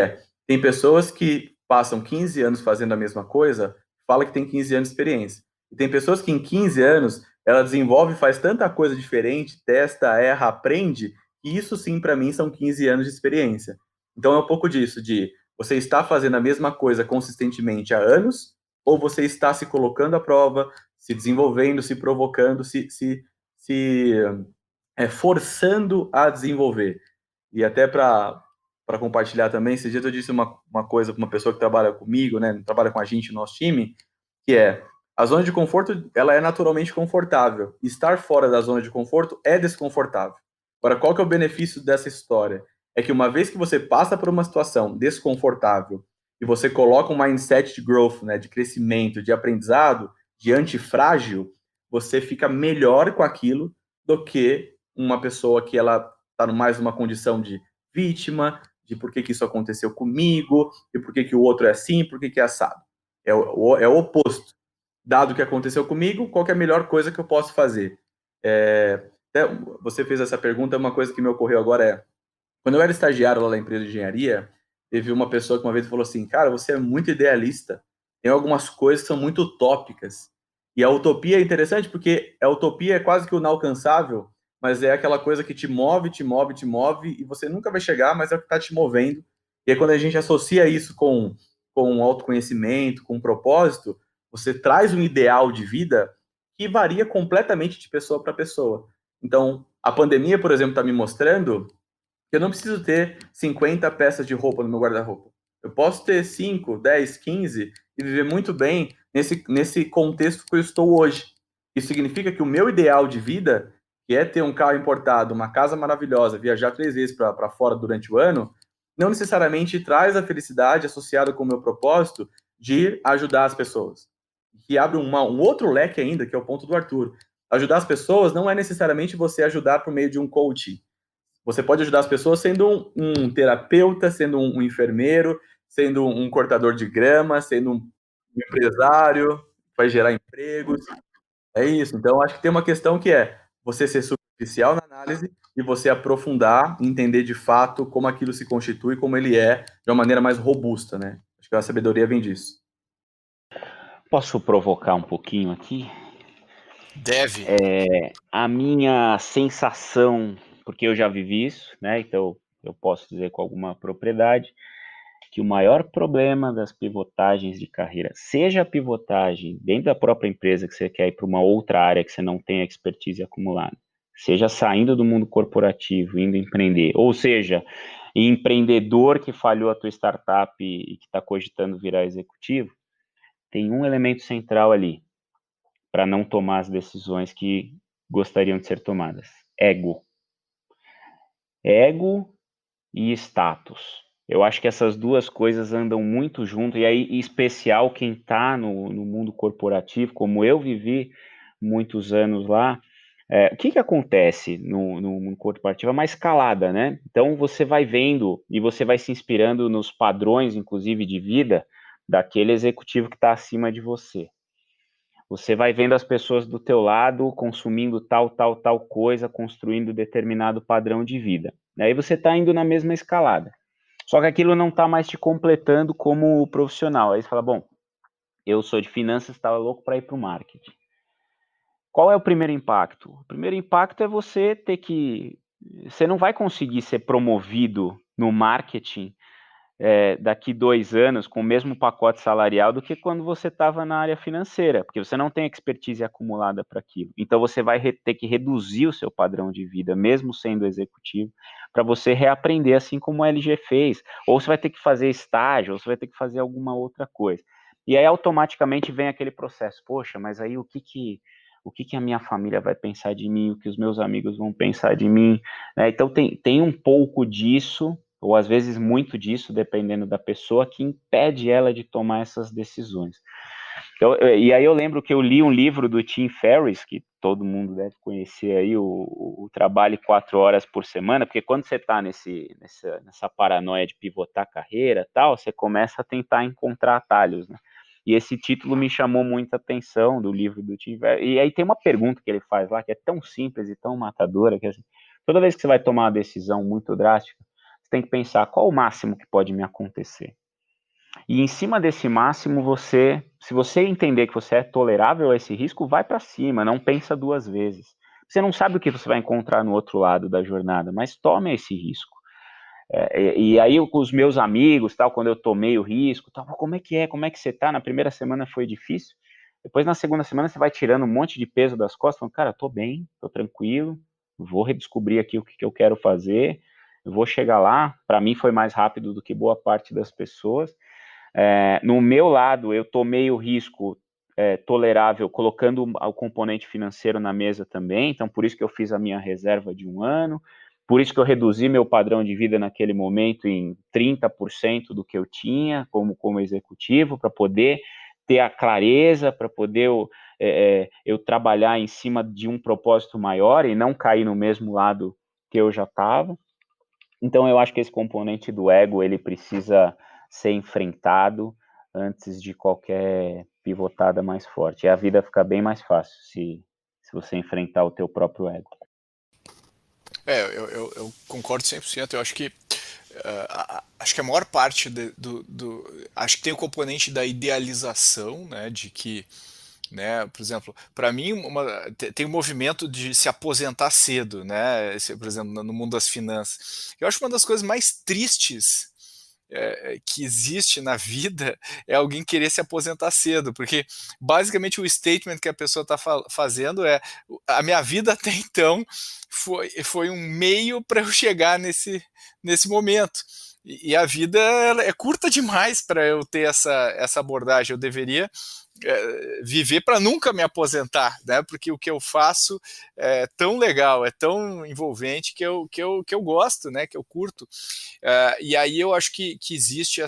tem pessoas que passam 15 anos fazendo a mesma coisa, fala que tem 15 anos de experiência. E tem pessoas que em 15 anos ela desenvolve, faz tanta coisa diferente, testa, erra, aprende, e isso sim, para mim, são 15 anos de experiência. Então é um pouco disso, de você está fazendo a mesma coisa consistentemente há anos, ou você está se colocando à prova, se desenvolvendo, se provocando, se forçando a desenvolver. E até para compartilhar também, esses dias eu disse uma coisa para uma pessoa que trabalha comigo, né, trabalha com a gente no nosso time, que a zona de conforto, ela é naturalmente confortável. Estar fora da zona de conforto é desconfortável. Agora, qual que é o benefício dessa história? É que uma vez que você passa por uma situação desconfortável e você coloca um mindset de growth, né, de crescimento, de aprendizado, de antifrágil, você fica melhor com aquilo do que uma pessoa que ela está mais numa condição de vítima, de por que isso aconteceu comigo, e por que o outro é assim, por que é assado. É o oposto. Dado o que aconteceu comigo, qual que é a melhor coisa que eu posso fazer? Você fez essa pergunta, uma coisa que me ocorreu agora é, quando eu era estagiário lá na empresa de engenharia, teve uma pessoa que uma vez falou assim, cara, você é muito idealista, tem algumas coisas que são muito utópicas. E a utopia é interessante porque a utopia é quase que o inalcançável, mas é aquela coisa que te move, te move, te move, e você nunca vai chegar, mas é o que está te movendo. E aí, quando a gente associa isso com autoconhecimento, com propósito, você traz um ideal de vida que varia completamente de pessoa para pessoa. Então, a pandemia, por exemplo, está me mostrando que eu não preciso ter 50 peças de roupa no meu guarda-roupa. Eu posso ter 5, 10, 15 e viver muito bem nesse contexto que eu estou hoje. Isso significa que o meu ideal de vida, que é ter um carro importado, uma casa maravilhosa, viajar 3 vezes para fora durante o ano, não necessariamente traz a felicidade associada com o meu propósito de ajudar as pessoas. Que abre um outro leque ainda, que é o ponto do Arthur. Ajudar as pessoas não é necessariamente você ajudar por meio de um coaching. Você pode ajudar as pessoas sendo um terapeuta, sendo um enfermeiro, sendo um cortador de grama, sendo um empresário, vai gerar empregos. É isso. Então, acho que tem uma questão que é você ser superficial na análise e você aprofundar e entender de fato como aquilo se constitui, como ele é, de uma maneira mais robusta, né? Acho que a sabedoria vem disso. Posso provocar um pouquinho aqui? Deve. A minha sensação, porque eu já vivi isso, né? Então eu posso dizer com alguma propriedade que o maior problema das pivotagens de carreira, seja a pivotagem dentro da própria empresa que você quer ir para uma outra área que você não tem expertise acumulada, seja saindo do mundo corporativo, indo empreender, ou seja, empreendedor que falhou a tua startup e que está cogitando virar executivo, tem um elemento central ali para não tomar as decisões que gostariam de ser tomadas: ego. Ego e status. Eu acho que essas duas coisas andam muito junto, e aí, em especial, quem está no mundo corporativo, como eu vivi muitos anos lá, o que acontece no mundo corporativo? É uma escalada, né? Então, você vai vendo e você vai se inspirando nos padrões, inclusive, de vida daquele executivo que está acima de você. Você vai vendo as pessoas do teu lado consumindo tal coisa, construindo determinado padrão de vida. Aí você está indo na mesma escalada. Só que aquilo não está mais te completando como profissional. Aí você fala, bom, eu sou de finanças, estava louco para ir para o marketing. Qual é o primeiro impacto? O primeiro impacto é você ter que... Você não vai conseguir ser promovido no marketing daqui 2 anos com o mesmo pacote salarial do que quando você estava na área financeira, porque você não tem expertise acumulada para aquilo. Então você vai ter que reduzir o seu padrão de vida, mesmo sendo executivo, para você reaprender, assim como a LG fez. Ou você vai ter que fazer estágio, ou você vai ter que fazer alguma outra coisa. E aí automaticamente vem aquele processo, poxa, mas aí o que a minha família vai pensar de mim, o que os meus amigos vão pensar de mim, né? Então tem um pouco disso, ou às vezes muito disso, dependendo da pessoa, que impede ela de tomar essas decisões. Então, e aí eu lembro que eu li um livro do Tim Ferriss, que todo mundo deve conhecer aí, o Trabalho 4 Horas por Semana, porque quando você está nessa paranoia de pivotar a carreira e tal, você começa a tentar encontrar atalhos, né? E esse título me chamou muita atenção do livro do Tim Ferriss. E aí tem uma pergunta que ele faz lá, que é tão simples e tão matadora, que assim, toda vez que você vai tomar uma decisão muito drástica, tem que pensar qual o máximo que pode me acontecer. E em cima desse máximo, se você entender que você é tolerável a esse risco, vai para cima, não pensa 2 vezes. Você não sabe o que você vai encontrar no outro lado da jornada, mas tome esse risco. E aí com os meus amigos, tal, quando eu tomei o risco, tal, como é que você tá? Na primeira semana foi difícil, depois na segunda semana você vai tirando um monte de peso das costas, falando, cara, tô bem, tô tranquilo, vou redescobrir aqui o que eu quero fazer, eu vou chegar lá. Para mim foi mais rápido do que boa parte das pessoas. No meu lado, eu tomei o risco tolerável, colocando o componente financeiro na mesa também, então por isso que eu fiz a minha reserva de 1 ano, por isso que eu reduzi meu padrão de vida naquele momento em 30% do que eu tinha como executivo, para poder ter a clareza, para poder eu trabalhar em cima de um propósito maior e não cair no mesmo lado que eu já estava. Então, eu acho que esse componente do ego, ele precisa ser enfrentado antes de qualquer pivotada mais forte. E a vida fica bem mais fácil se você enfrentar o teu próprio ego. Eu concordo 100%. Eu acho que acho que a maior parte acho que tem o componente da idealização, né, de que, né, por exemplo, para mim tem um movimento de se aposentar cedo, né, por exemplo, no mundo das finanças. Eu acho uma das coisas mais tristes que existe na vida é alguém querer se aposentar cedo, porque basicamente o statement que a pessoa está fazendo é: a minha vida até então foi um meio para eu chegar nesse momento. E a vida é curta demais para eu ter essa abordagem. Eu deveria viver para nunca me aposentar, né? Porque o que eu faço é tão legal, é tão envolvente que eu gosto, né? Que eu curto. E aí eu acho que existe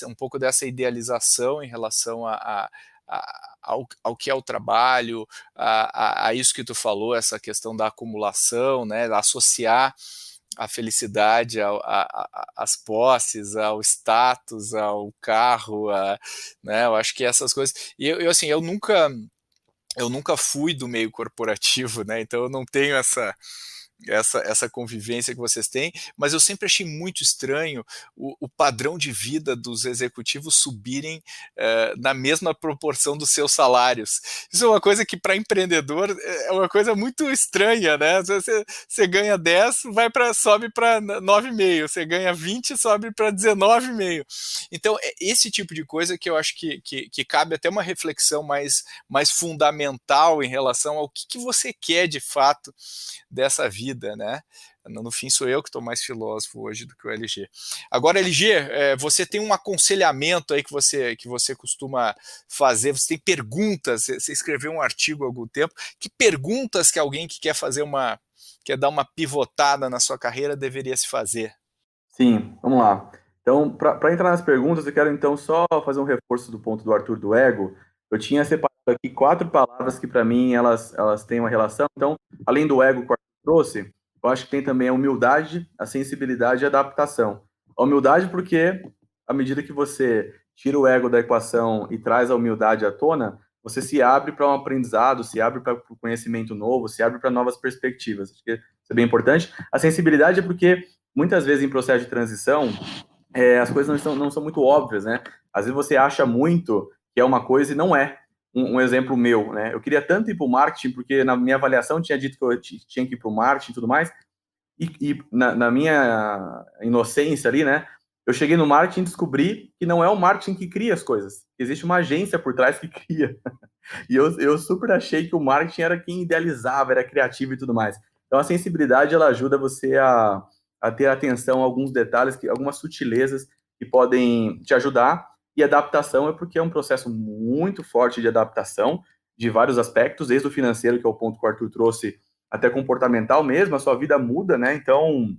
um pouco dessa idealização em relação ao que é o trabalho, a isso que tu falou, essa questão da acumulação, né? Associar a felicidade às posses, ao status, ao carro, né? Eu acho que essas coisas. E assim, eu nunca fui do meio corporativo, né? Então eu não tenho essa convivência que vocês têm, mas eu sempre achei muito estranho o padrão de vida dos executivos subirem na mesma proporção dos seus salários. Isso é uma coisa que para empreendedor é uma coisa muito estranha, né? Você ganha 10, sobe para 9,5, você ganha 20, sobe para 19,5. Então, é esse tipo de coisa que eu acho que cabe até uma reflexão mais fundamental em relação ao que você quer de fato dessa vida, né? No fim, sou eu que estou mais filósofo hoje do que o LG. Agora, LG, você tem um aconselhamento aí que você costuma fazer, você tem perguntas, você escreveu um artigo há algum tempo, que perguntas que alguém que quer dar uma pivotada na sua carreira deveria se fazer? Sim, vamos lá. Então, para entrar nas perguntas, eu quero então só fazer um reforço do ponto do Arthur do ego. Eu tinha separado aqui 4 palavras que para mim elas têm uma relação. Então, além do ego que o Arthur trouxe, eu acho que tem também a humildade, a sensibilidade e a adaptação. A humildade porque à medida que você tira o ego da equação e traz a humildade à tona, você se abre para um aprendizado, se abre para o conhecimento novo, se abre para novas perspectivas. Acho que isso é bem importante. A sensibilidade é porque muitas vezes em processo de transição, as coisas não são muito óbvias, né? Às vezes você acha muito que é uma coisa e não é. Um exemplo meu, né? Eu queria tanto ir para o marketing, porque na minha avaliação tinha dito que eu tinha que ir para o marketing e tudo mais, e na minha inocência ali, né? Eu cheguei no marketing e descobri que não é o marketing que cria as coisas. Existe uma agência por trás que cria. E eu super achei que o marketing era quem idealizava, era criativo e tudo mais. Então a sensibilidade, ela ajuda você a ter atenção a alguns detalhes, algumas sutilezas que podem te ajudar. E adaptação é porque é um processo muito forte de adaptação de vários aspectos, desde o financeiro, que é o ponto que o Arthur trouxe, até comportamental mesmo, a sua vida muda, né? Então,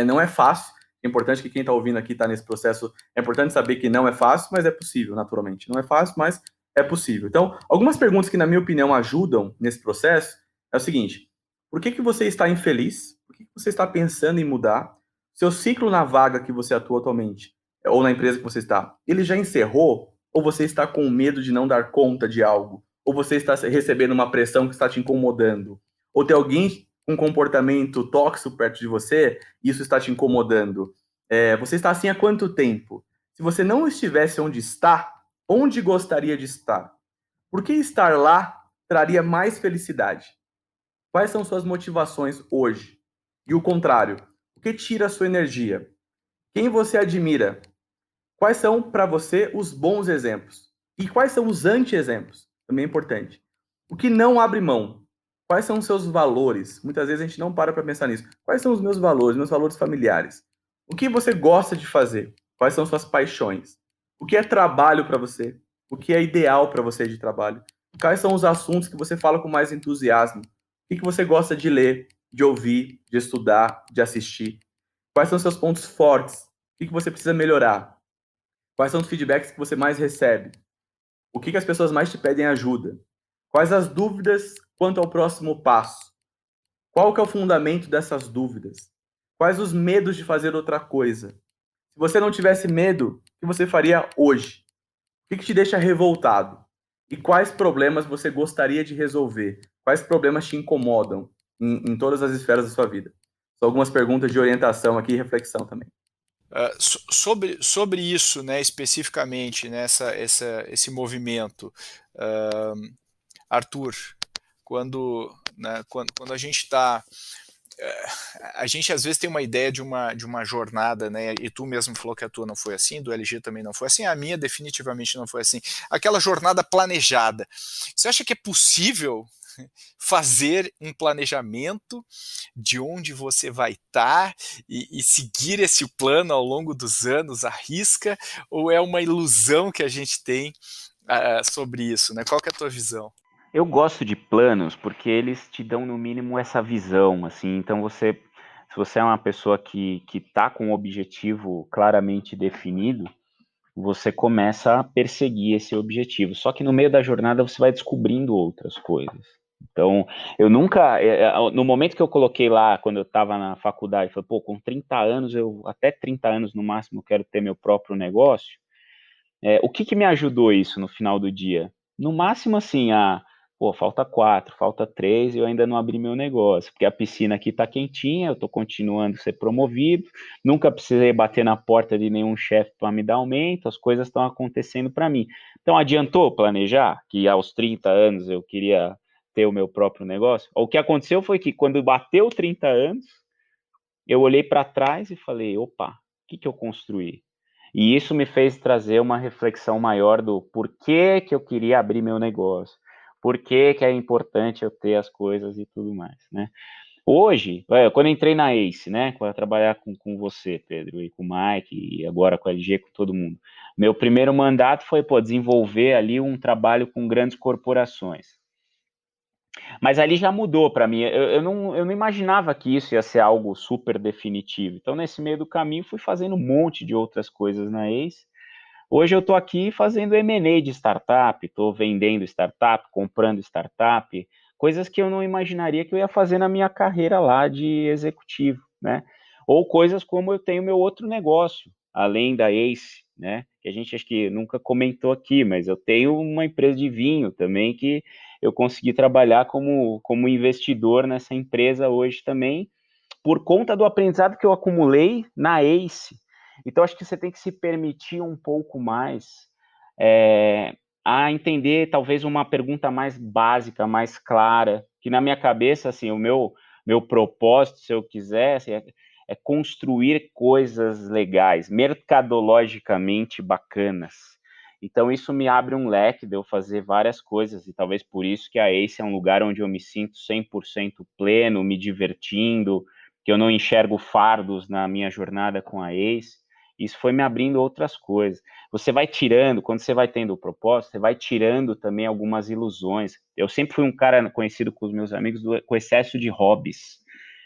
não é fácil. É importante que quem está ouvindo aqui está nesse processo. É importante saber que não é fácil, mas é possível, naturalmente. Não é fácil, mas é possível. Então, algumas perguntas que, na minha opinião, ajudam nesse processo é o seguinte: por que você está infeliz? Por que você está pensando em mudar? Seu ciclo na vaga que você atua atualmente, ou na empresa que você está, ele já encerrou? Ou você está com medo de não dar conta de algo? Ou você está recebendo uma pressão que está te incomodando? Ou tem alguém com um comportamento tóxico perto de você e isso está te incomodando? Você está assim há quanto tempo? Se você não estivesse onde está, onde gostaria de estar? Por que estar lá traria mais felicidade? Quais são suas motivações hoje? E o contrário, o que tira a sua energia? Quem você admira? Quais são para você os bons exemplos? E quais são os anti-exemplos? Também é importante. O que não abre mão? Quais são os seus valores? Muitas vezes a gente não para pensar nisso. Quais são os meus valores familiares? O que você gosta de fazer? Quais são suas paixões? O que é trabalho para você? O que é ideal para você de trabalho? Quais são os assuntos que você fala com mais entusiasmo? O que você gosta de ler, de ouvir, de estudar, de assistir? Quais são seus pontos fortes? O que você precisa melhorar? Quais são os feedbacks que você mais recebe? O que as pessoas mais te pedem ajuda? Quais as dúvidas quanto ao próximo passo? Qual que é o fundamento dessas dúvidas? Quais os medos de fazer outra coisa? Se você não tivesse medo, o que você faria hoje? O que te deixa revoltado? E quais problemas você gostaria de resolver? Quais problemas te incomodam em todas as esferas da sua vida? São algumas perguntas de orientação aqui e reflexão também. Sobre isso, né, especificamente, né, esse movimento, Arthur, quando a gente está. A gente às vezes tem uma ideia de uma jornada, né? E tu mesmo falou que a tua não foi assim, do LG também não foi assim, a minha definitivamente não foi assim. Aquela jornada planejada. Você acha que é possível fazer um planejamento de onde você vai estar e seguir esse plano ao longo dos anos à risca, ou é uma ilusão que a gente tem sobre isso, né? Qual que é a tua visão? Eu gosto de planos porque eles te dão no mínimo essa visão, assim. Então se você é uma pessoa que está com um objetivo claramente definido, você começa a perseguir esse objetivo. Só que no meio da jornada você vai descobrindo outras coisas. Então, eu nunca, no momento que eu coloquei lá, quando eu estava na faculdade, falei, pô, com 30 anos, até 30 anos no máximo, quero ter meu próprio negócio. O que me ajudou isso no final do dia? No máximo, assim, pô, falta 4, falta 3 e eu ainda não abri meu negócio, porque a piscina aqui está quentinha, eu estou continuando a ser promovido, nunca precisei bater na porta de nenhum chefe para me dar aumento, as coisas estão acontecendo para mim. Então, adiantou planejar que aos 30 anos eu queria ter o meu próprio negócio? O que aconteceu foi que quando bateu 30 anos, eu olhei para trás e falei, opa, o que eu construí? E isso me fez trazer uma reflexão maior do porquê que eu queria abrir meu negócio, por que é importante eu ter as coisas e tudo mais, né? Hoje, quando eu entrei na ACE, né, para trabalhar com você, Pedro, e com o Mike, e agora com a LG, com todo mundo, meu primeiro mandato foi, desenvolver ali um trabalho com grandes corporações. Mas ali já mudou para mim. Eu não imaginava que isso ia ser algo super definitivo. Então, nesse meio do caminho, fui fazendo um monte de outras coisas na ACE. Hoje eu estou aqui fazendo M&A de startup, estou vendendo startup, comprando startup, coisas que eu não imaginaria que eu ia fazer na minha carreira lá de executivo, né? Ou coisas como eu tenho meu outro negócio, além da ACE, né? Que a gente acho que nunca comentou aqui, mas eu tenho uma empresa de vinho também que eu consegui trabalhar como investidor nessa empresa hoje também, por conta do aprendizado que eu acumulei na ACE. Então, acho que você tem que se permitir um pouco mais a entender, talvez, uma pergunta mais básica, mais clara, que na minha cabeça, assim, o meu propósito, se eu quiser, assim, é construir coisas legais, mercadologicamente bacanas. Então, isso me abre um leque de eu fazer várias coisas, e talvez por isso que a ACE é um lugar onde eu me sinto 100% pleno, me divertindo, que eu não enxergo fardos na minha jornada com a ACE. Isso foi me abrindo outras coisas. Você vai tirando, quando você vai tendo o propósito, você vai tirando também algumas ilusões. Eu sempre fui um cara conhecido com os meus amigos com excesso de hobbies.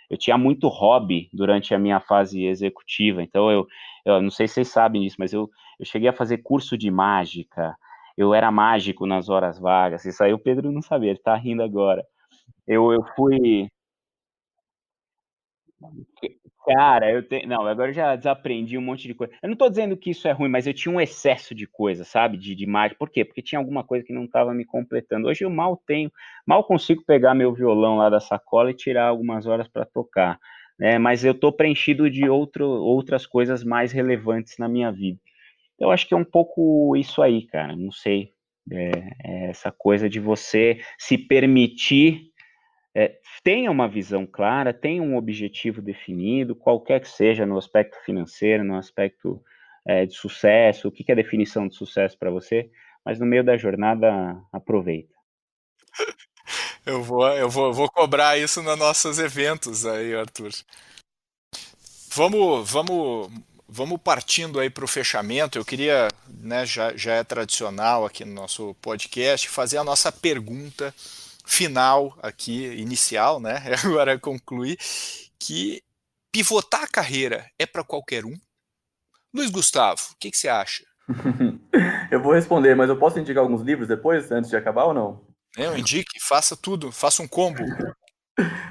Eu tinha muito hobby durante a minha fase executiva, então eu não sei se vocês sabem disso, mas eu cheguei a fazer curso de mágica, eu era mágico nas horas vagas, isso aí o Pedro não sabia, ele tá rindo agora. Eu fui, cara, não, agora eu já desaprendi um monte de coisa. Eu não tô dizendo que isso é ruim, mas eu tinha um excesso de coisa, sabe? De mágica. Por quê? Porque tinha alguma coisa que não estava me completando. Hoje eu mal consigo pegar meu violão lá da sacola e tirar algumas horas para tocar, né? Mas eu tô preenchido de outras coisas mais relevantes na minha vida. Eu acho que é um pouco isso aí, cara. Não sei. Essa coisa de você se permitir tenha uma visão clara, tenha um objetivo definido, qualquer que seja no aspecto financeiro, no aspecto de sucesso, o que é a definição de sucesso para você, mas no meio da jornada, aproveita. Eu vou cobrar isso nos nossos eventos aí, Arthur. Vamos partindo aí para o fechamento. Eu queria, né, já é tradicional aqui no nosso podcast, fazer a nossa pergunta final aqui, inicial, né? Agora concluir, que pivotar a carreira é para qualquer um? Luiz Gustavo, o que você acha? Eu vou responder, mas eu posso indicar alguns livros depois, antes de acabar ou não? Eu indique, faça tudo, faça um combo.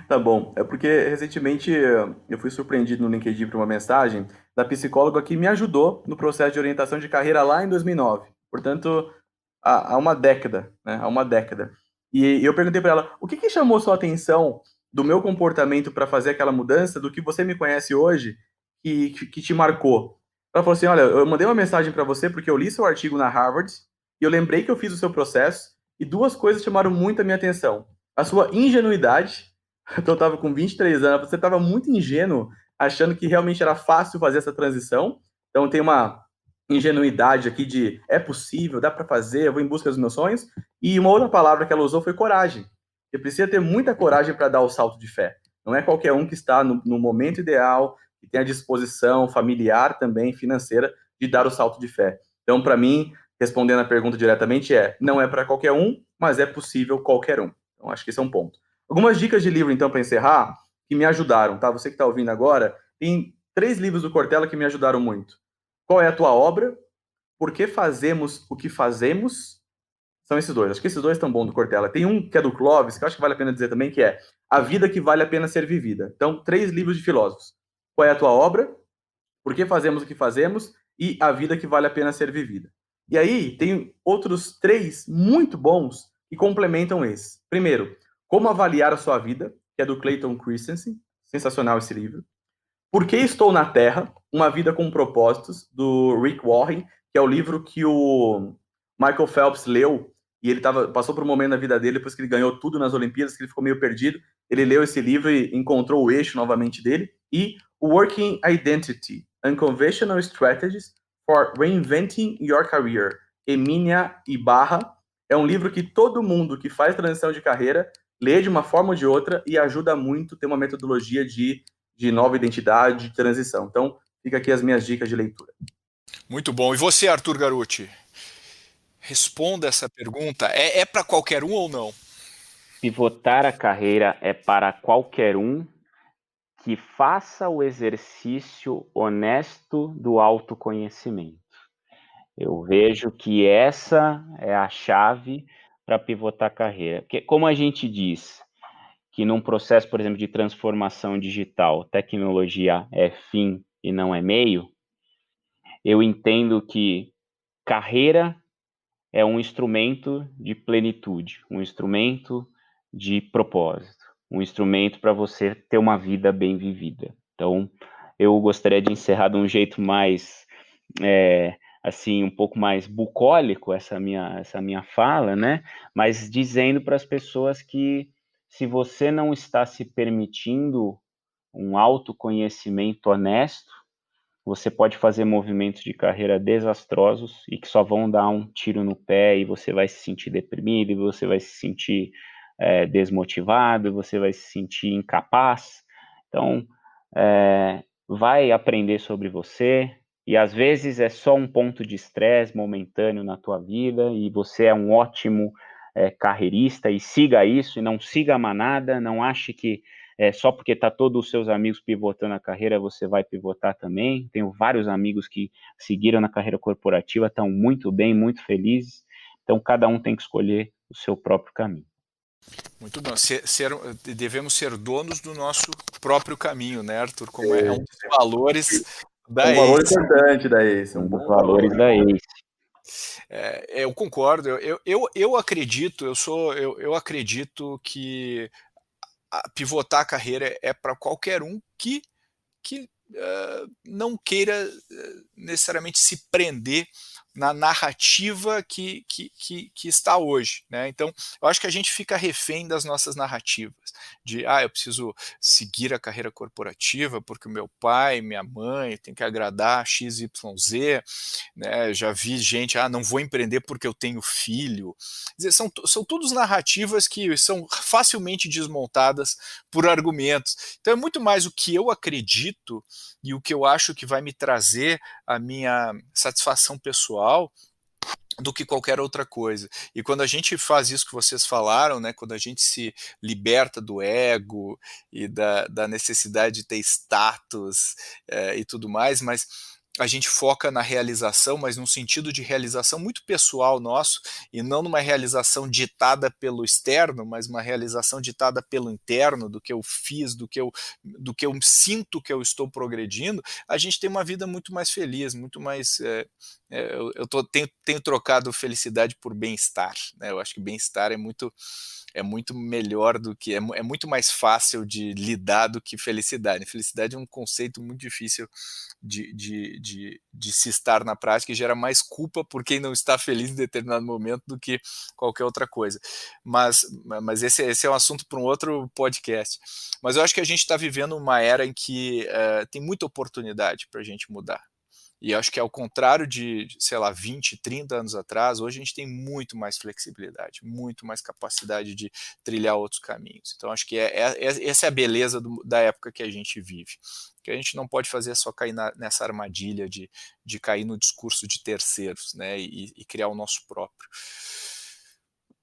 Tá bom. É porque recentemente eu fui surpreendido no LinkedIn por uma mensagem da psicóloga que me ajudou no processo de orientação de carreira lá em 2009. Portanto, há uma década, né? Há uma década. E eu perguntei para ela, o que que chamou sua atenção do meu comportamento para fazer aquela mudança, do que você me conhece hoje, que te marcou? Ela falou assim, olha, eu mandei uma mensagem para você porque eu li seu artigo na Harvard e eu lembrei que eu fiz o seu processo e duas coisas chamaram muito a minha atenção. A sua ingenuidade. Então eu estava com 23 anos, você estava muito ingênuo, achando que realmente era fácil fazer essa transição. Então tem uma ingenuidade aqui de é possível, dá para fazer, eu vou em busca dos meus sonhos. E uma outra palavra que ela usou foi coragem. Você precisa ter muita coragem para dar o salto de fé. Não é qualquer um que está no momento ideal, que tem a disposição familiar também, financeira, de dar o salto de fé. Então, para mim, respondendo a pergunta diretamente, não é para qualquer um, mas é possível qualquer um. Então, acho que esse é um ponto. Algumas dicas de livro, então, para encerrar, que me ajudaram, tá? Você que está ouvindo agora, tem 3 livros do Cortella que me ajudaram muito. Qual é a tua obra? Por que fazemos o que fazemos? São esses dois. Acho que esses dois estão bons do Cortella. Tem um que é do Clóvis, que eu acho que vale a pena dizer também, que é A Vida que Vale a Pena Ser Vivida. Então, 3 livros de filósofos. Qual é a tua obra? Por que fazemos o que fazemos? E A Vida que Vale a Pena Ser Vivida. E aí, tem outros 3 muito bons que complementam esse. Primeiro, Como Avaliar a Sua Vida, que é do Clayton Christensen. Sensacional esse livro. Por que Estou na Terra? Uma Vida com Propósitos, do Rick Warren, que é o livro que o Michael Phelps leu, e ele passou por um momento na vida dele, depois que ele ganhou tudo nas Olimpíadas, que ele ficou meio perdido. Ele leu esse livro e encontrou o eixo novamente dele. E Working Identity, Unconventional Strategies for Reinventing Your Career, Emilia Ibarra. É um livro que todo mundo que faz transição de carreira lê de uma forma ou de outra e ajuda muito a ter uma metodologia de nova identidade, de transição. Então, fica aqui as minhas dicas de leitura. Muito bom. E você, Arthur Garuti? Responda essa pergunta. É para qualquer um ou não? Pivotar a carreira é para qualquer um que faça o exercício honesto do autoconhecimento. Eu vejo que essa é a chave para pivotar a carreira. Porque, como a gente diz, que num processo, por exemplo, de transformação digital, tecnologia é fim e não é meio, eu entendo que carreira é um instrumento de plenitude, um instrumento de propósito, um instrumento para você ter uma vida bem vivida. Então, eu gostaria de encerrar de um jeito mais, assim, um pouco mais bucólico essa minha fala, né? Mas dizendo para as pessoas que se você não está se permitindo um autoconhecimento honesto, você pode fazer movimentos de carreira desastrosos e que só vão dar um tiro no pé e você vai se sentir deprimido, e você vai se sentir desmotivado, você vai se sentir incapaz. Então, vai aprender sobre você e às vezes é só um ponto de estresse momentâneo na tua vida e você é um ótimo carreirista e siga isso e não siga a manada, não ache que só porque tá todos os seus amigos pivotando a carreira, você vai pivotar também. Tenho vários amigos que seguiram na carreira corporativa, estão muito bem, muito felizes. Então, cada um tem que escolher o seu próprio caminho. Muito bom. Devemos ser donos do nosso próprio caminho, né, Arthur? Como é um dos valores da ACE. Um valor importante da ACE. Um dos valores da ACE. Eu concordo. Eu acredito. Eu acredito que pivotar a carreira é para qualquer um que não queira necessariamente se prender na narrativa que está hoje, né? Então, eu acho que a gente fica refém das nossas narrativas, de eu preciso seguir a carreira corporativa porque o meu pai, minha mãe tem que agradar XYZ, né? Já vi gente, não vou empreender porque eu tenho filho. Quer dizer, são todas narrativas que são facilmente desmontadas por argumentos. Então é muito mais o que eu acredito e o que eu acho que vai me trazer a minha satisfação pessoal do que qualquer outra coisa. E quando a gente faz isso que vocês falaram, né, quando a gente se liberta do ego e da necessidade de ter status e tudo mais, mas a gente foca na realização, mas num sentido de realização muito pessoal nosso, e não numa realização ditada pelo externo, mas uma realização ditada pelo interno, do que eu fiz, do que eu sinto que eu estou progredindo, a gente tem uma vida muito mais feliz, muito mais... tenho trocado felicidade por bem-estar, né? Eu acho que bem-estar é muito melhor do que... É muito mais fácil de lidar do que felicidade. Felicidade é um conceito muito difícil de se estar na prática e gera mais culpa por quem não está feliz em determinado momento do que qualquer outra coisa. Mas esse é um assunto para um outro podcast. Mas eu acho que a gente está vivendo uma era em que tem muita oportunidade para a gente mudar. E acho que ao contrário de, sei lá, 20, 30 anos atrás, hoje a gente tem muito mais flexibilidade, muito mais capacidade de trilhar outros caminhos. Então acho que essa é a beleza da época que a gente vive. O que a gente não pode fazer é só cair nessa armadilha de cair no discurso de terceiros, né, e criar o nosso próprio.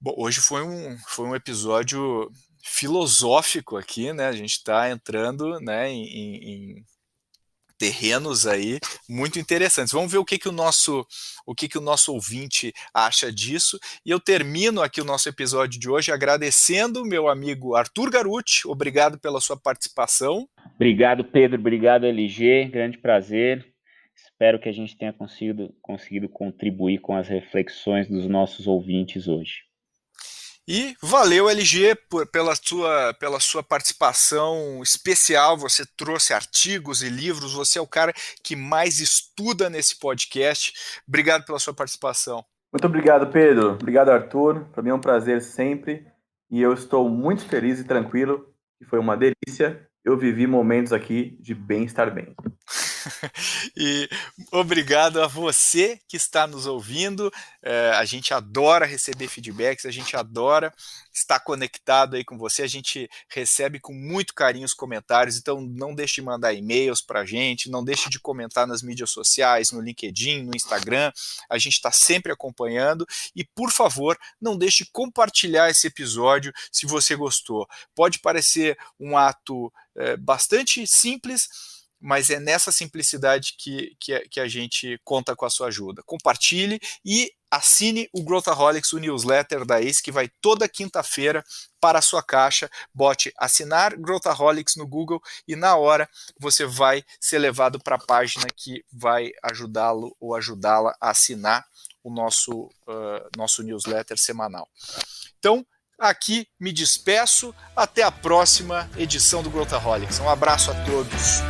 Bom, hoje foi um episódio filosófico aqui, né? A gente está entrando, né, em terrenos aí muito interessantes. Vamos ver o que o nosso ouvinte acha disso. E eu termino aqui o nosso episódio de hoje agradecendo meu amigo Arthur Garuti. Obrigado pela sua participação. Obrigado, Pedro. Obrigado, LG. Grande prazer. Espero que a gente tenha conseguido contribuir com as reflexões dos nossos ouvintes hoje. E valeu, LG, pela sua participação especial. Você trouxe artigos e livros, você é o cara que mais estuda nesse podcast. Obrigado pela sua participação. Muito obrigado, Pedro. Obrigado, Arthur. Para mim é um prazer sempre. E eu estou muito feliz e tranquilo, que foi uma delícia. Eu vivi momentos aqui de bem-estar bem. E obrigado a você que está nos ouvindo. A gente adora receber feedbacks, a gente adora estar conectado aí com você. A gente recebe com muito carinho os comentários, então não deixe de mandar e-mails para a gente, não deixe de comentar nas mídias sociais, no LinkedIn, no Instagram. A gente está sempre acompanhando e, por favor, não deixe de compartilhar esse episódio se você gostou. Pode parecer um ato bastante simples, mas é nessa simplicidade que a gente conta com a sua ajuda. Compartilhe e assine o Growthaholics, o newsletter da ACE, que vai toda quinta-feira para a sua caixa. Bote assinar Growthaholics no Google e na hora você vai ser levado para a página que vai ajudá-lo ou ajudá-la a assinar o nosso newsletter semanal. Então, aqui me despeço. Até a próxima edição do Growthaholics. Um abraço a todos.